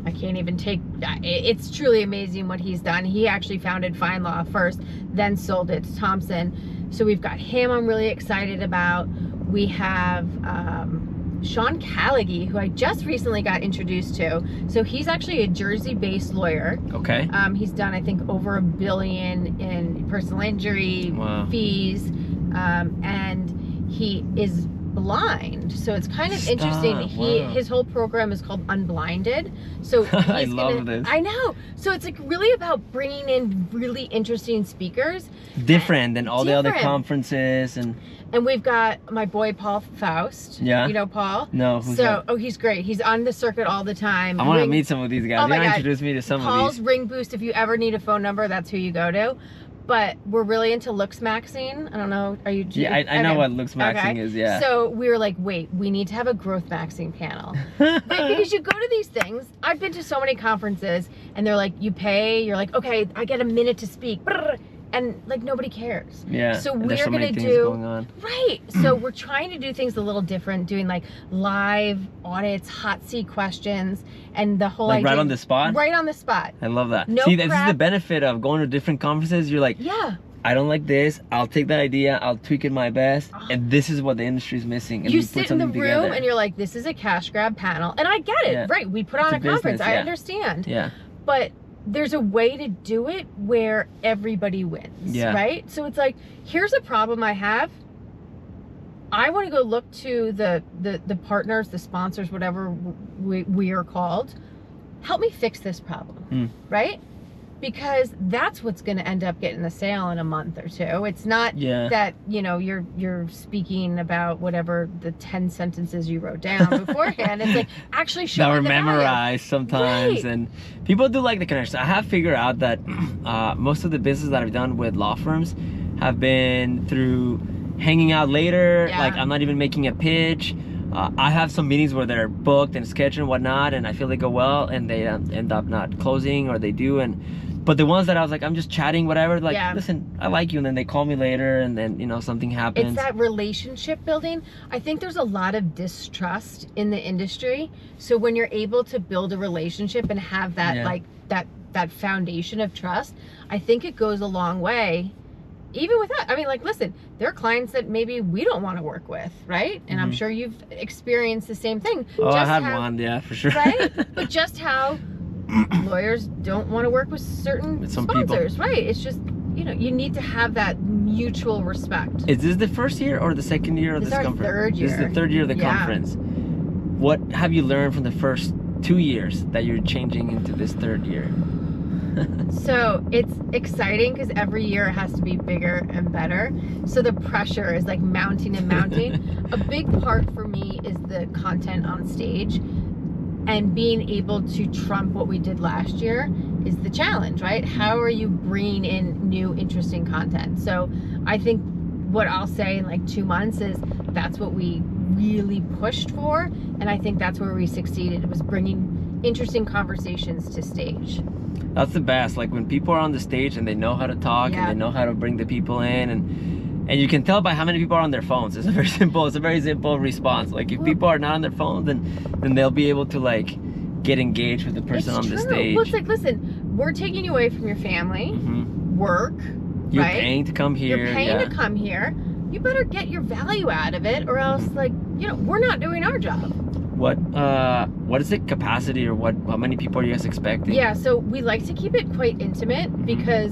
I can't even take, it's truly amazing what he's done. He actually founded Fine Law first, then sold it to Thompson. So we've got him I'm really excited about. We have Sean Callaghy, who I just recently got introduced to. So he's actually a Jersey-based lawyer. Okay. He's done, I think, over $1 billion in personal injury fees, and he is blind. So it's kind of interesting. His whole program is called Unblinded. So he's I love this. I know. So it's like really about bringing in really interesting speakers. Different than all the other conferences And we've got my boy Paul Faust. Yeah. You know Paul? No. Who's that? Oh, he's great. He's on the circuit all the time. I want to meet some of these guys. Oh my God. Introduce me to some Paul's of these. Ring Boost. If you ever need a phone number, that's who you go to. But we're really into looks maxing. I don't know. Are you? Yeah, I know what looks maxing is. Yeah. So we were like, wait, we need to have a growth maxing panel. Because you go to these things. I've been to so many conferences, and they're like, you pay. You're like, okay, I get a minute to speak. and like nobody cares. Yeah. So and we're there's so many gonna things do going on. right. So we're trying to do things a little different, doing like live audits, hot seat questions, and the whole Like idea. right on the spot? Right on the spot. I love that. No See, this is the prep. benefit of going to different conferences. You're like, Yeah. I don't like this. I'll take that idea. I'll tweak it my best. Oh. And this is what the industry is missing. And You we put sit in the something room together. and you're like, this is a cash grab panel. And I get it, Yeah. right? We put on It's a a conference. business, I yeah. understand. Yeah. But there's a way to do it where everybody wins, Yeah. right? So it's like, here's a problem I have. I want to go look to the partners, the sponsors, whatever we are called. Help me fix this problem, right? Because that's what's going to end up getting the sale in a month or two. It's not that, you know, you're speaking about whatever the 10 sentences you wrote down beforehand. It's like actually show that were the value. memorized sometimes. Right. And people do like the connection. I have figured out that most of the business that I've done with law firms have been through hanging out later. Yeah. Like I'm not even making a pitch. I have some meetings where they're booked and scheduled and whatnot, and I feel they go well, and they end up not closing, or they do. But the ones that I was like, I'm just chatting, whatever, like, listen, I like you, and then they call me later, and then, you know, something happens. It's that relationship building. I think there's a lot of distrust in the industry. So when you're able to build a relationship and have that like that foundation of trust, I think it goes a long way. Even with that, I mean, like, listen, there are clients that maybe we don't want to work with, right? And I'm sure you've experienced the same thing. Oh, I had one, yeah, for sure. Right? But just how lawyers don't want to work with certain sponsors, right? It's just, you know, you need to have that mutual respect. Is this the first year or the second year of this conference? Third year. This is the third year of the conference. What have you learned from the first 2 years that you're changing into this third year? So it's exciting because every year it has to be bigger and better. So the pressure is like mounting and mounting. A big part for me is the content on stage, and being able to trump what we did last year is the challenge, right? How are you bringing in new, interesting content? So I think what I'll say in like 2 months is that's what we really pushed for. And I think that's where we succeeded. It was bringing interesting conversations to stage. That's the best. Like when people are on the stage and they know how to talk and they know how to bring the people in, and you can tell by how many people are on their phones. It's a very simple response. Like if people are not on their phones, then they'll be able to like get engaged with the person on the stage. Well, it's like, listen, we're taking you away from your family, work, You're right? paying to come here. You're paying to come here. You better get your value out of it, or else, like, you know, we're not doing our job. What is the capacity, or how many people are you guys expecting? Yeah, so we like to keep it quite intimate because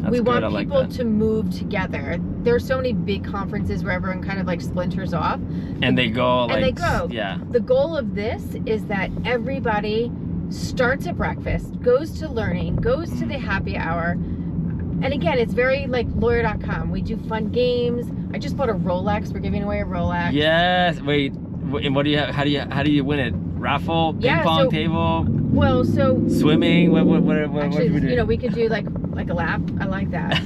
we want people to move together. There's so many big conferences where everyone kind of like splinters off. And they go like, and they go. Yeah. The goal of this is that everybody starts at breakfast, goes to learning, goes to the happy hour. And again, it's very like lawyer.com. We do fun games. I just bought a Rolex. We're giving away a Rolex. Yes. Wait. And what do you have? How do you win it? Raffle, ping pong table. Well, so swimming. What actually, do we do? You know, we could do like a lap. I like that.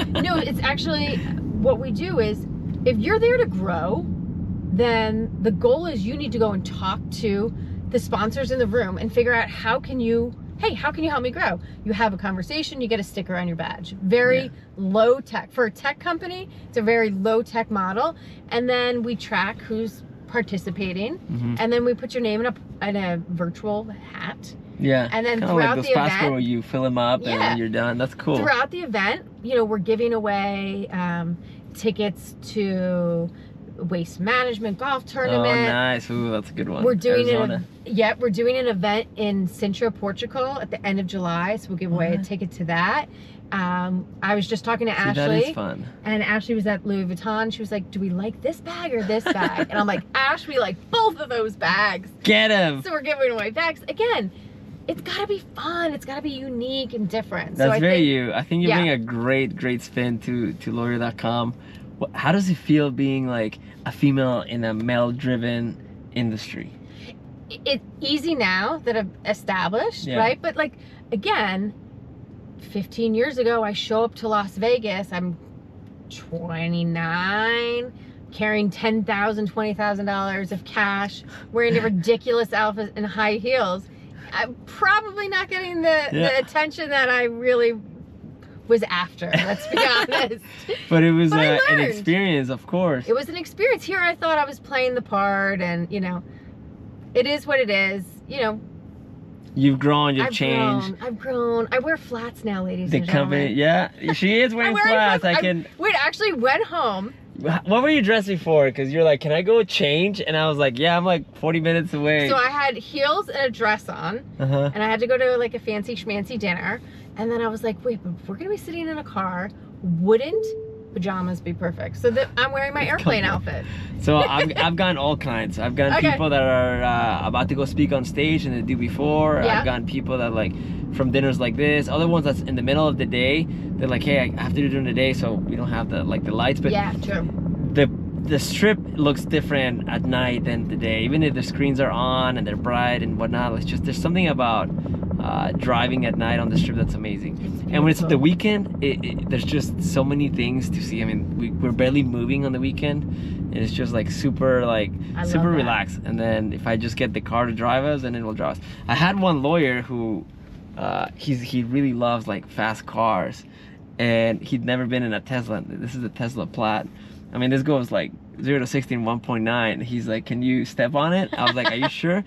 No, it's actually what we do is if you're there to grow, then the goal is you need to go and talk to the sponsors in the room and figure out how can you help me grow? You have a conversation, you get a sticker on your badge. Very low tech. For a tech company, it's a very low tech model. And then we track who's participating, and then we put your name in a virtual hat. Yeah. And then kinda throughout like the passport event, where you fill them up and then you're done. That's cool. Throughout the event, you know, we're giving away tickets to waste management golf tournament. Oh, nice. Ooh, that's a good one. We're doing Arizona. we're doing an event in Sintra, Portugal at the end of July, so we'll give away a ticket to that. I was just talking to Ashley. That is fun. And Ashley was at Louis Vuitton. She was like, do we like this bag or this bag? And I'm like, Ash, we like both of those bags. Get him. So we're giving away bags. Again, it's gotta be fun. It's gotta be unique and different. That's so very you. I think you bring a great spin to lawyer.com. How does it feel being like a female in a male-driven industry? It's easy now that I've established, right? But like, again, 15 years ago, I show up to Las Vegas. I'm 29, carrying $10,000, $20,000 of cash, wearing a ridiculous outfit and high heels. I'm probably not getting the attention that I really was after, let's be honest. But it was But I an learned. experience, of course. It was an experience. Here I thought I was playing the part, and you know, it is what it is. You know, You've grown, you've changed. I've grown. I wear flats now, ladies The and gentlemen. company, yeah, she is wearing flats. I can. Wait, I actually went home. What were you dressing for? Because you're like, can I go change? And I was like, yeah, I'm like 40 minutes away. So I had heels and a dress on, Uh-huh. and I had to go to like a fancy schmancy dinner. And then I was like, wait, but if we're gonna be sitting in a car, wouldn't pajamas be perfect? So that I'm wearing my airplane outfit. So I've gotten all kinds. I've gotten Okay. people that are about to go speak on stage and they do before. Yeah. I've gotten people that like from dinners like this. Other ones that's in the middle of the day. They're like, hey, I have to do it during the day, so we don't have the lights. But Yeah, true. the strip looks different at night than the day. Even if the screens are on and they're bright and whatnot, it's just there's something about driving at night on the strip that's amazing. And when it's the weekend, there's just so many things to see. I mean, we're barely moving on the weekend, and it's just like super that. relaxed. And then if I just get the car to drive us, and it will drive us. I had one lawyer who he really loves like fast cars, and he'd never been in a Tesla. This is a Tesla Plaid. I mean, this goes like 0 to 60 in 1.9. He's like, can you step on it? I was like, are you sure?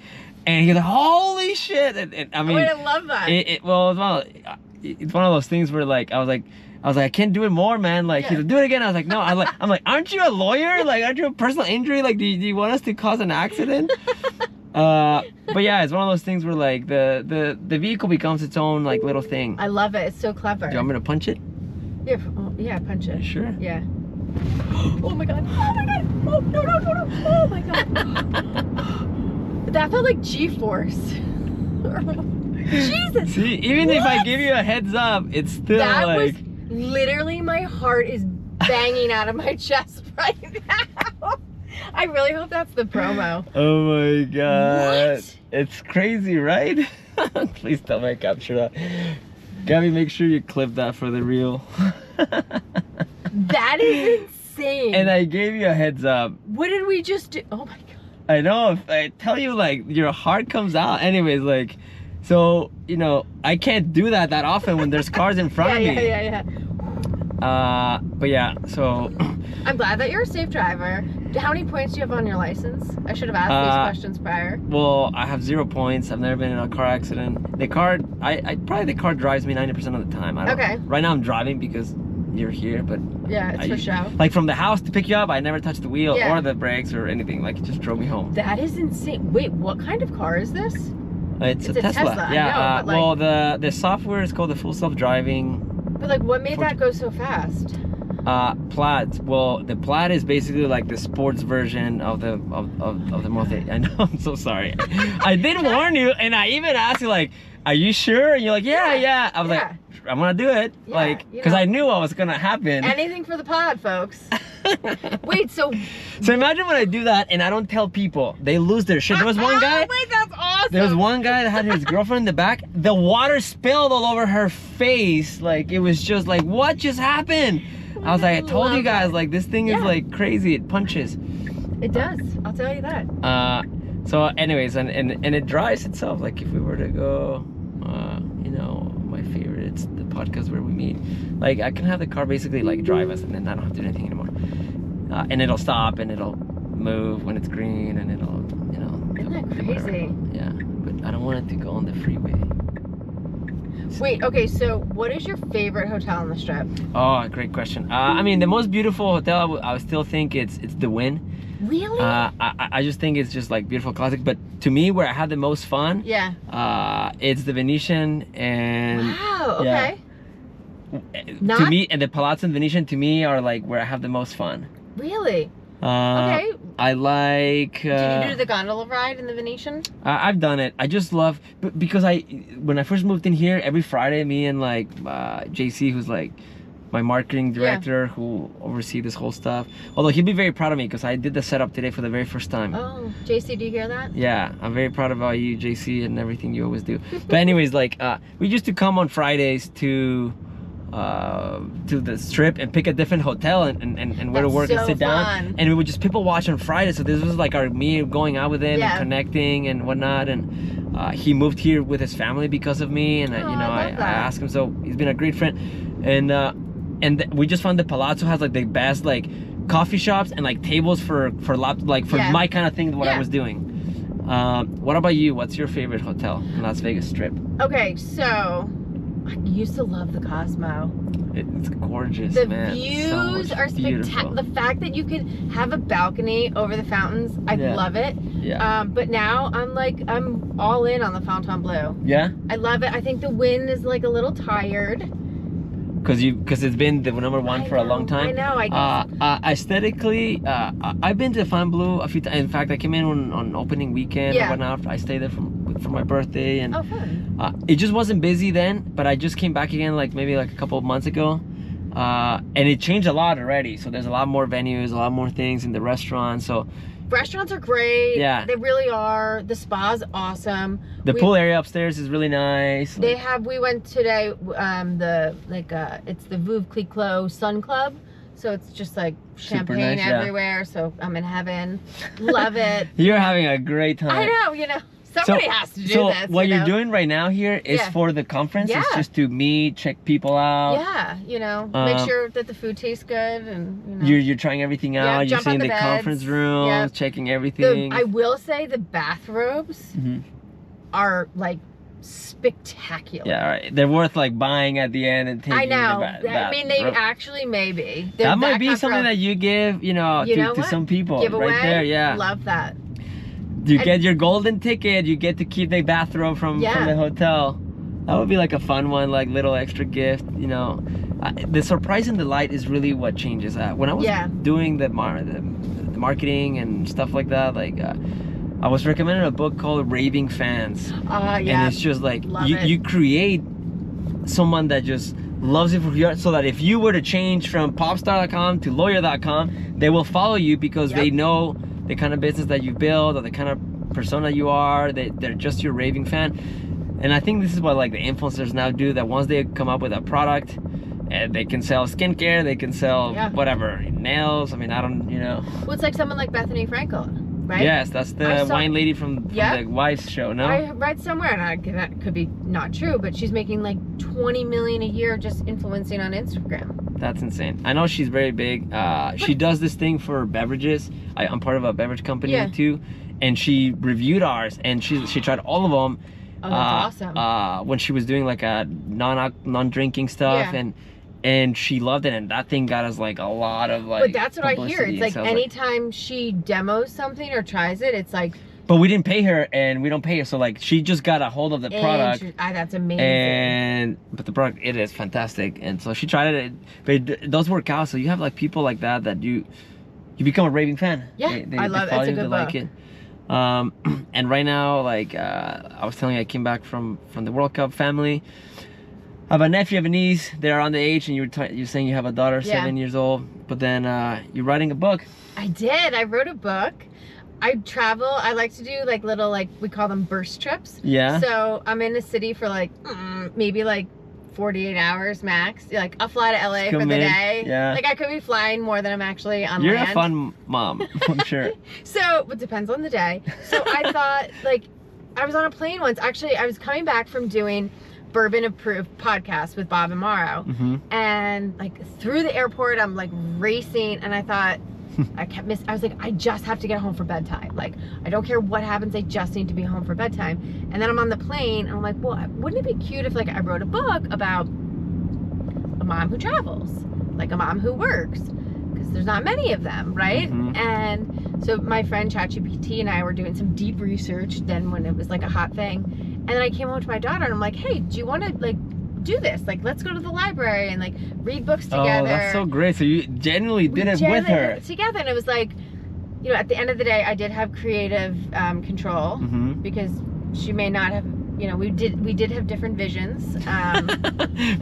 And he's like, holy shit. And I mean, I love that. It's one of those things where like, I was like, I can't do it more, man. Like, Yeah. he's like, do it again. I was like, no. I'm like, aren't you a lawyer? Like, aren't you a personal injury? Like, do you want us to cause an accident? But yeah, it's one of those things where like the vehicle becomes its own like little thing. I love it. It's so clever. Do you want me to punch it? Yeah, punch it. Sure. Yeah. Oh my god. Oh my god. Oh no. Oh my god. That felt like G-force. Jesus. See, even if I give you a heads up, it's still That like. was literally, my heart is banging out of my chest right now. I really hope that's the promo. Oh my god. What? It's crazy, right? Please tell me I capture that. Gabby, make sure you clip that for the reel. That is insane. And I gave you a heads up. What did we just do? Oh my god. I know, if I tell you, like, your heart comes out. Anyways, like, so, you know, I can't do that often when there's cars in front of me. Yeah. But yeah, so. I'm glad that you're a safe driver. How many points do you have on your license? I should have asked these questions prior. Well, I have 0 points. I've never been in a car accident. The car, probably the car drives me 90% of the time. I don't, Okay. Right now I'm driving because you're here, but. Yeah, it's for show. Like from the house to pick you up, I never touched the wheel Yeah. or the brakes or anything. Like, it just drove me home. That is insane. Wait, what kind of car is this? It's a Tesla. I Yeah. know, but well, the software is called the full self-driving. But like, what made that go so fast? Plaid. Well, the Plaid is basically like the sports version of the multi. I know. I'm so sorry. I did warn you, and I even asked you like, "Are you sure?" And you're like, "Yeah." I was like, "I'm gonna do it," Yeah, like, you because know. I knew what was gonna happen. Anything for the pod, folks. Wait, so So imagine when I do that and I don't tell people, they lose their shit. There was one guy. Wait, that's awesome. There was one guy that had his girlfriend in the back. The water spilled all over her face. Like, it was just like, what just happened? I was like, I told you guys, like, this thing is like crazy. It punches. It does. I'll tell you that. So anyways, and it drives itself. Like, if we were to go, you know, my favorite, it's the podcast where we meet. Like, I can have the car basically like drive us, and then I don't have to do anything anymore. And it'll stop and it'll move when it's green, and it'll, you know. Isn't that do whatever. crazy? Yeah, but I don't want it to go on the freeway. Wait, okay, so what is your favorite hotel on the Strip? Oh, great question. I mean, the most beautiful hotel, I would still think it's the Wynn. Really? I just think it's just like beautiful, classic. But to me, where I had the most fun, Yeah. it's the Venetian and Wow, okay. to me, and the Palazzo and Venetian to me are like where I have the most fun. Really? Okay. I like. Did you do the gondola ride in the Venetian? I've done it. I just love because when I first moved in here, every Friday, me and like JC, who's like my marketing director, who oversees this whole stuff. Although he'd be very proud of me because I did the setup today for the very first time. Oh, JC, do you hear that? Yeah, I'm very proud about you, JC, and everything you always do. But anyways, like we used to come on Fridays to the Strip and pick a different hotel and where to work and sit down, and we would just people watch on Friday. So this was like me going out with him and connecting and whatnot. And he moved here with his family because of me, and I asked him. So he's been a great friend. And we just found that Palazzo has like the best like coffee shops and like tables for my kind of thing, what I was doing. What about you? What's your favorite hotel in Las Vegas Strip? Okay, so I used to love the Cosmo. It's gorgeous, the man. views are spectacular. The fact that you can have a balcony over the fountains, I love it. Yeah. But now I'm all in on the Fontainebleau. Yeah. I love it. I think the wind is like a little tired. Because it's been the number one for a long time. I know. I guess. Aesthetically, I've been to Fontainebleau a few times. In fact, I came in on opening weekend or whatnot. I stayed there for my birthday, and fun. it just wasn't busy then. But I just came back again, like maybe like a couple of months ago, and it changed a lot already. So there's a lot more venues, a lot more things in the restaurant. So restaurants are great. Yeah, they really are. The spa's awesome. The pool area upstairs is really nice. They have. We went today. It's the Veuve Clicquot Sun Club. So it's just like champagne nice, everywhere. So I'm in heaven. Love it. You're having a great time. I know. You know. Somebody has to do this. So what you're doing right now here is for the conference. Yeah. It's just to meet, check people out. Yeah, you know, make sure that the food tastes good, and you know. You're trying everything out. You're seeing the conference room, checking everything. I will say the bathrobes are like spectacular. Yeah, right. They're worth like buying at the end and taking. I know. I mean, they actually maybe. That might be something that you give, to some people. Giveaway. Right there, yeah. Love that. You get your golden ticket. You get to keep the bathrobe from the hotel. That would be like a fun one, like little extra gift. The surprise and delight is really what changes. When I was doing the marketing and stuff like that, like I was recommended a book called Raving Fans. And it's just like you create someone that just loves it for you, so that if you were to change from popstar.com to lawyer.com, they will follow you because they know the kind of business that you build or the kind of persona you are. They're just your raving fan. And I think this is what like the influencers now do, that once they come up with a product, they can sell skincare, they can sell whatever, nails. I mean, I don't, Well, it's like someone like Bethany Frankel, right? Yes, that's the wine lady from the Wife's show, no? I read somewhere, and that could be not true, but she's making like 20 million a year just influencing on Instagram. That's insane. I know she's very big. She does this thing for beverages. I'm part of a beverage company too, and she reviewed ours, and she tried all of them. Oh, that's awesome. When she was doing like a non-drinking stuff, and she loved it, and that thing got us like a lot of like. But that's what I hear. It's like anytime she demos something or tries it, it's like. But we didn't pay her, and we don't pay her, so like she just got a hold of the product. That's amazing. But the product, it is fantastic, and so she tried it. But it does work out. So you have like people like that you become a raving fan. Yeah, I love it. It's a good book. Like it. And right now, like I was telling you, I came back from the World Cup family. I have a nephew, I have a niece. They're on the age, and you're saying you have a daughter, 7 years old. But then you're writing a book. I did. I wrote a book. I travel. I like to do like little, like we call them burst trips. Yeah. So I'm in a city for like maybe like 48 hours max. Like I'll fly to LA for the day. Yeah. Like I could be flying more than I'm actually on You're land. a fun mom, I'm sure. So it depends on the day. So I thought, like, I was on a plane once. Actually, I was coming back from doing Bourbon Approved podcast with Bob and Morrow, and like through the airport, I'm like racing, and I thought. I was like, I just have to get home for bedtime. Like, I don't care what happens, I just need to be home for bedtime. And then I'm on the plane, and I'm like, well, wouldn't it be cute if like I wrote a book about a mom who travels, like a mom who works, because there's not many of them, right? And so my friend ChatGPT and I were doing some deep research then when it was like a hot thing. And then I came home to my daughter, and I'm like, hey, do you want to like do this? Like, let's go to the library and like read books together. Oh, that's so great. So you genuinely did it with her. Together, and it was like, at the end of the day, I did have creative control because she may not have, we did have different visions.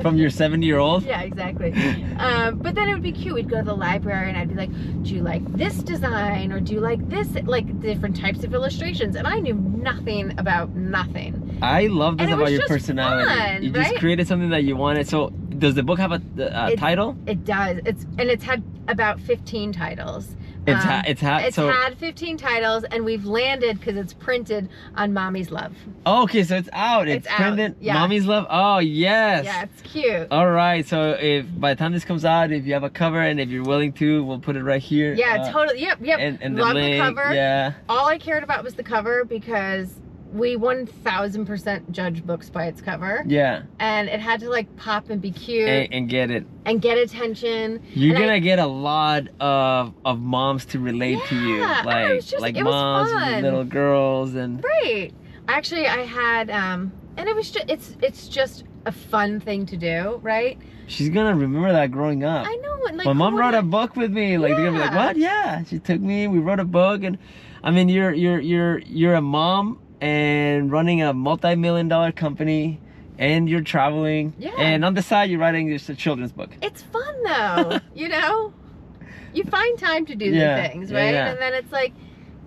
From your 7-year-old? Yeah, exactly. But then it would be cute. We'd go to the library, and I'd be like, do you like this design, or do you like this, like different types of illustrations? And I knew nothing about nothing. I love this about your personality. Fun, you just created something that you wanted. So does the book have a title? It does. It's had about 15 titles, It's had 15 titles, and we've landed because it's printed on Mommy's Love. Oh, okay, so it's out. It's printed. Out. Yeah. Mommy's Love. Oh, yes. Yeah, it's cute. All right. So if by the time this comes out, if you have a cover and if you're willing to, we'll put it right here. Yeah, totally. Yep. And Love the link, the cover. Yeah. All I cared about was the cover because we 1000% judge books by its cover. Yeah. And it had to like pop and be cute. And get it. And get attention. You're gonna get a lot of moms to relate to you. Like moms with little girls and. Right. Actually, I had and it was just it's just a fun thing to do, right? She's gonna remember that growing up. I know. And like, my mom wrote a book with me. Like they're gonna be like, what? Yeah. She took me. We wrote a book, and I mean, you're a mom and running a multi-million-dollar company, and you're traveling. Yeah. And on the side, you're writing just a children's book. It's fun though, you know. You find time to do the things, right? Yeah. And then it's like,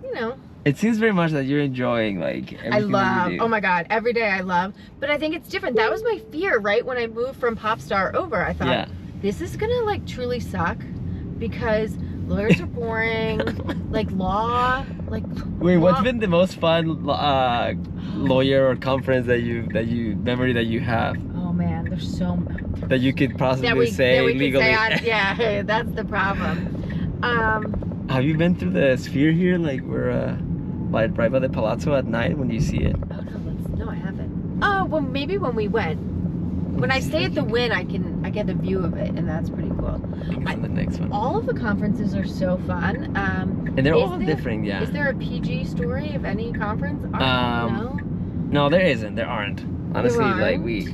you know. It seems very much that you're enjoying like everything I love. that you do. Oh my God, every day I love. But I think it's different. That was my fear, right? When I moved from pop star over, I thought this is gonna like truly suck because lawyers are boring, like law, like. Wait, what's been the most fun lawyer or conference that you memory that you have? Oh man, there's so much. That you could possibly say legally. Yeah, that's the problem. Have you been through the Sphere here? Like we're right by the Palazzo at night when you see it? Oh no, I haven't. Oh well, maybe when we went. When I stay at the Wynn, I get a view of it, and that's pretty cool. On the next one. All of the conferences are so fun. And they're all different, yeah. Is there a PG story of any conference? No. No, there isn't. There aren't. Honestly, like we.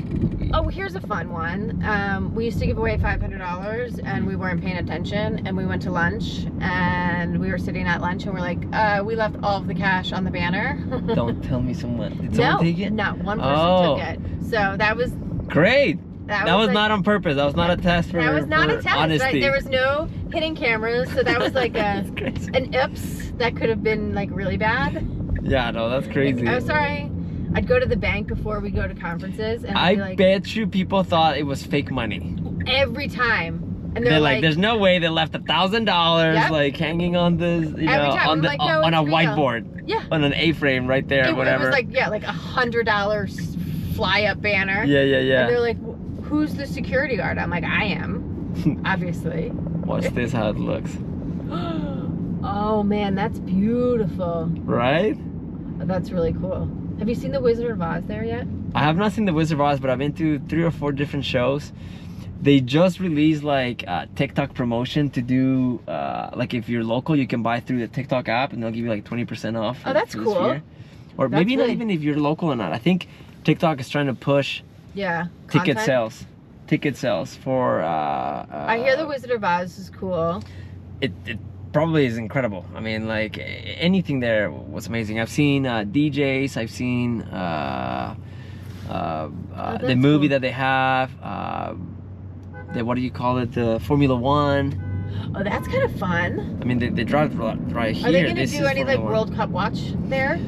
Oh, here's a fun one. We used to give away $500, and we weren't paying attention, and we went to lunch, and we were sitting at lunch, and we're like, we left all of the cash on the banner. Don't tell me someone. Did someone take it? No, one person took it. So that was. Great. That was like, not on purpose. That was not a test for. That was not a test. Honesty. Right? There was no hidden cameras, so that was like an oops that could have been like really bad. Yeah, no, that's crazy. I'm sorry. I'd go to the bank before we go to conferences, and I bet you people thought it was fake money. Every time. And they're like, there's no way they left $1,000 like hanging on this, on the on a whiteboard. Yeah. On an A-frame right there, whatever. It was like like $100 fly-up banner. Yeah. And they're like, who's the security guard? I'm like, I am, obviously. Watch this, how it looks. Oh man, that's beautiful. Right? That's really cool. Have you seen The Wizard of Oz there yet? I have not seen The Wizard of Oz, but I've been to 3 or 4 different shows. They just released like TikTok promotion to do like if you're local, you can buy through the TikTok app, and they'll give you like 20% off. Oh, that's cool. Or maybe not even if you're local or not. I think TikTok is trying to push ticket sales for I hear The Wizard of Oz is cool. It probably is incredible. I mean, like anything there was amazing. I've seen DJs, I've seen the movie that they have, what do you call it, the Formula 1. Oh, that's kind of fun. I mean, they drive right here. Are they going to do any like World Cup watch there?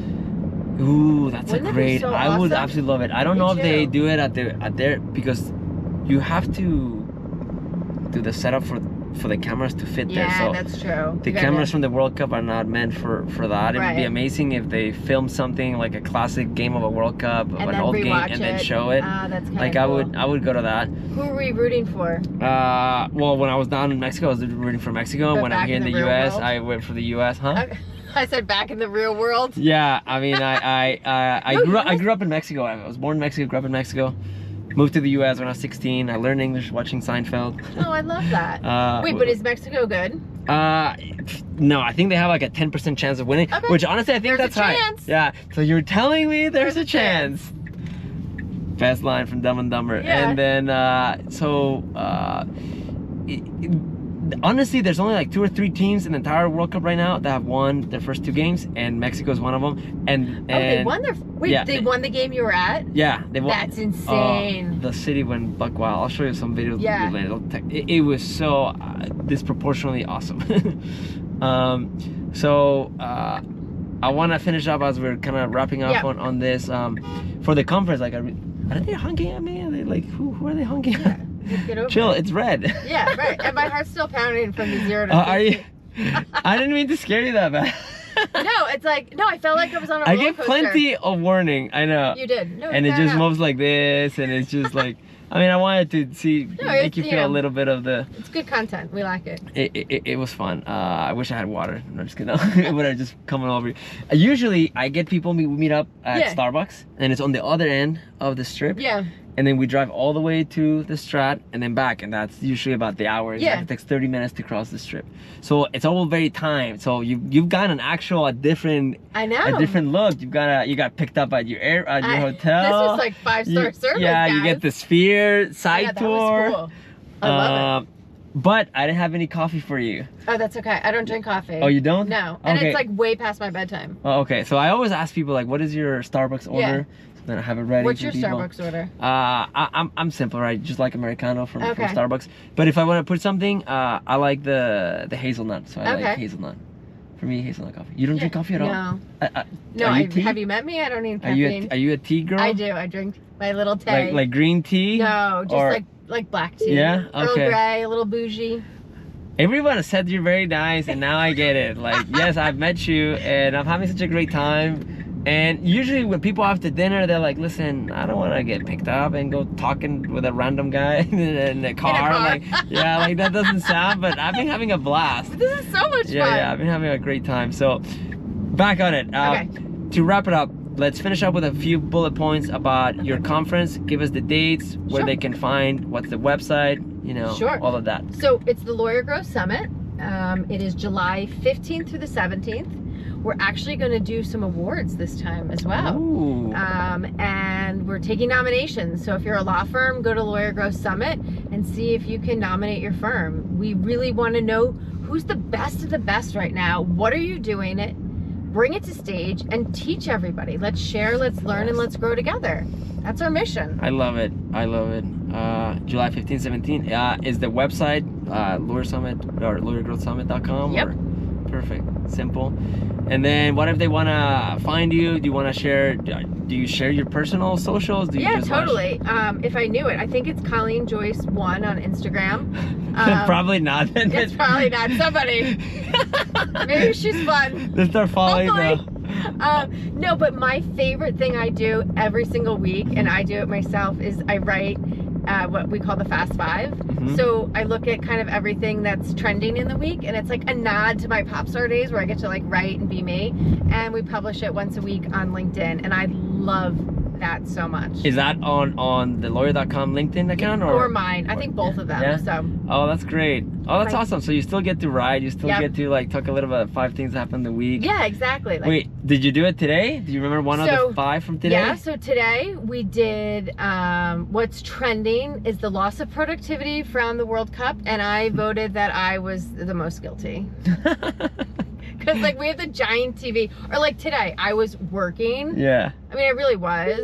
Ooh, that's Wouldn't a great. So I would awesome? absolutely love it. I don't know if they do it at their because you have to do the setup for the cameras to fit there. So that's true. The cameras from the World Cup are not meant for that. It would be amazing if they filmed something like a classic game of a World Cup, of an old game, and then show it. That's like cool. I would go to that. Who were you rooting for? Well, when I was down in Mexico, I was rooting for Mexico. But when I'm here in the US, I went for the US, huh? I said back in the real world. Yeah, I mean, I grew up in Mexico. I was born in Mexico, grew up in Mexico. Moved to the U.S. when I was 16. I learned English watching Seinfeld. Oh, I love that. Wait, but is Mexico good? No, I think they have like a 10% chance of winning, which honestly I think that's high. Yeah, so you're telling me there's a chance. Best line from Dumb and Dumber. Yeah. And then, honestly, there's only like 2 or 3 teams in the entire World Cup right now that have won their first 2 games, and Mexico is one of them. And they won their. Wait, they won the game you were at? Yeah, they won. That's insane. The city went buck wild. I'll show you some videos later. It was so disproportionately awesome. I want to finish up as we're kind of wrapping up on this. For the conference, like, are they honking at me? Are they like, who are they honking at? Get over Chill, it. it's red. Yeah, right. And my heart's still pounding from the 0 to 50. Are you? I didn't mean to scare you that bad. No, it's like, no, I felt like I was on a I roller get coaster. plenty of warning. I know. You did. No, And it fair just enough. moves like this, and it's just like, I mean, I wanted to make it's, you you feel a know, little bit of the. It's good content. We like it. It was fun. I wish I had water. No, just kidding. But I just coming over. Usually, I get people we meet up at Starbucks, and it's on the other end of the strip. Yeah. And then we drive all the way to the Strat and then back, and that's usually about the hour. Yeah. It takes 30 minutes to cross the strip, so it's all very timed. So you've got an actual a different look. You got picked up at your hotel. This was like 5-star service. Yeah, guys. you get the Sphere side that tour. Was cool. I love it. But I didn't have any coffee for you. Oh, that's okay. I don't drink coffee. Oh, you don't? No, and Okay. it's like way past my bedtime. Oh, okay. So I always ask people like, what is your Starbucks order? So then I have it ready. What's for your people. Starbucks order? I'm simple, right? Just like Americano from Okay. Starbucks. But if I want to put something, I like the hazelnut. So I Okay. like hazelnut. For me, hazelnut coffee. You don't drink coffee at all? No. No. Have you met me? I don't need Are you caffeine. are you a tea girl? I do. I drink my little tea. Like green tea? No, just or- like black tea. Yeah? Earl Okay. Grey, a little bougie. Everyone said you're very nice, and now I get it. Like, yes, I've met you, and I'm having such a great time. And usually when people after dinner, they're like, listen, I don't want to get picked up and go talking with a random guy in a car. Like, yeah, like that doesn't sound, but I've been having a blast. This is so much fun. Yeah, I've been having a great time. So, back on it. Okay. To wrap it up, let's finish up with a few bullet points about your conference. Give us the dates, where Sure. they can find, what's the website, Sure. all of that. So it's the Lawyer Growth Summit. It is July 15th through the 17th. We're actually going to do some awards this time as well. Ooh. And we're taking nominations. So if you're a law firm, go to Lawyer Growth Summit and see if you can nominate your firm. We really want to know who's the best of the best right now. What are you doing it? Bring it to stage and teach everybody. Let's share, let's learn, and let's grow together. That's our mission. I love it. I love it. July 15, 17 is the website Lawyer Summit or lawyergrowthsummit.com. Yep. Perfect. Simple. And then what if they want to find you? Do you want to share? Do you share your personal socials? Do you Yeah, just totally. If I knew it, I think it's Colleen Joyce 1 on Instagram. Probably not. It's probably not somebody. Maybe she's fun. Let's start following Hopefully. No, but my favorite thing I do every single week, and I do it myself, is I write what we call the Fast Five. Mhm. So I look at kind of everything that's trending in the week, and it's like a nod to my pop star days where I get to like write and be me. And we publish it once a week on LinkedIn, and I love that so much. Is that on the lawyer.com LinkedIn account or mine? I think both of them. Yeah? So Oh, that's great. Oh, that's Like- awesome. So you still get to write. You still Yep. get to like talk a little about 5 things that happened the week. yeah, exactly. Like, Wait, did you do it today? Do you remember one of So, the 5 from today? yeah, so today we did what's trending is the loss of productivity from the World Cup, and I voted that I was the most guilty. Because like we have the giant TV, or like today I was working. Yeah. I mean, I really was,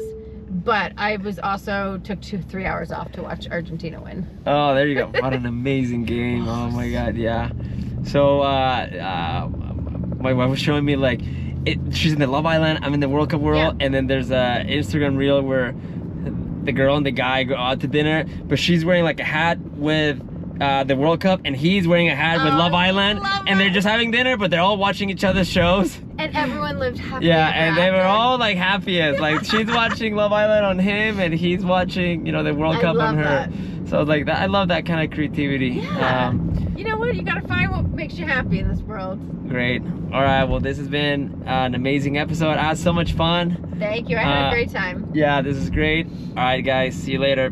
but I was also took 2-3 hours off to watch Argentina win. Oh, there you go. What an amazing game. Oh my God, yeah. So my wife was showing me like she's in the Love Island, I'm in the World Cup world, and then there's a Instagram reel where the girl and the guy go out to dinner, but she's wearing like a hat with the World Cup, and he's wearing a hat with Oh, Love Island, love and they're it. just having dinner, but they're all watching each other's shows. And everyone lived happy. Yeah, ever and they were after. all like happiest. Like she's watching Love Island on him, and he's watching, the World I Cup love on her. that. So I was like, I love that kind of creativity. Yeah. You know what? You gotta find what makes you happy in this world. Great. All right. Well, this has been an amazing episode. I had so much fun. Thank you. I had a great time. Yeah, this is great. All right, guys. See you later.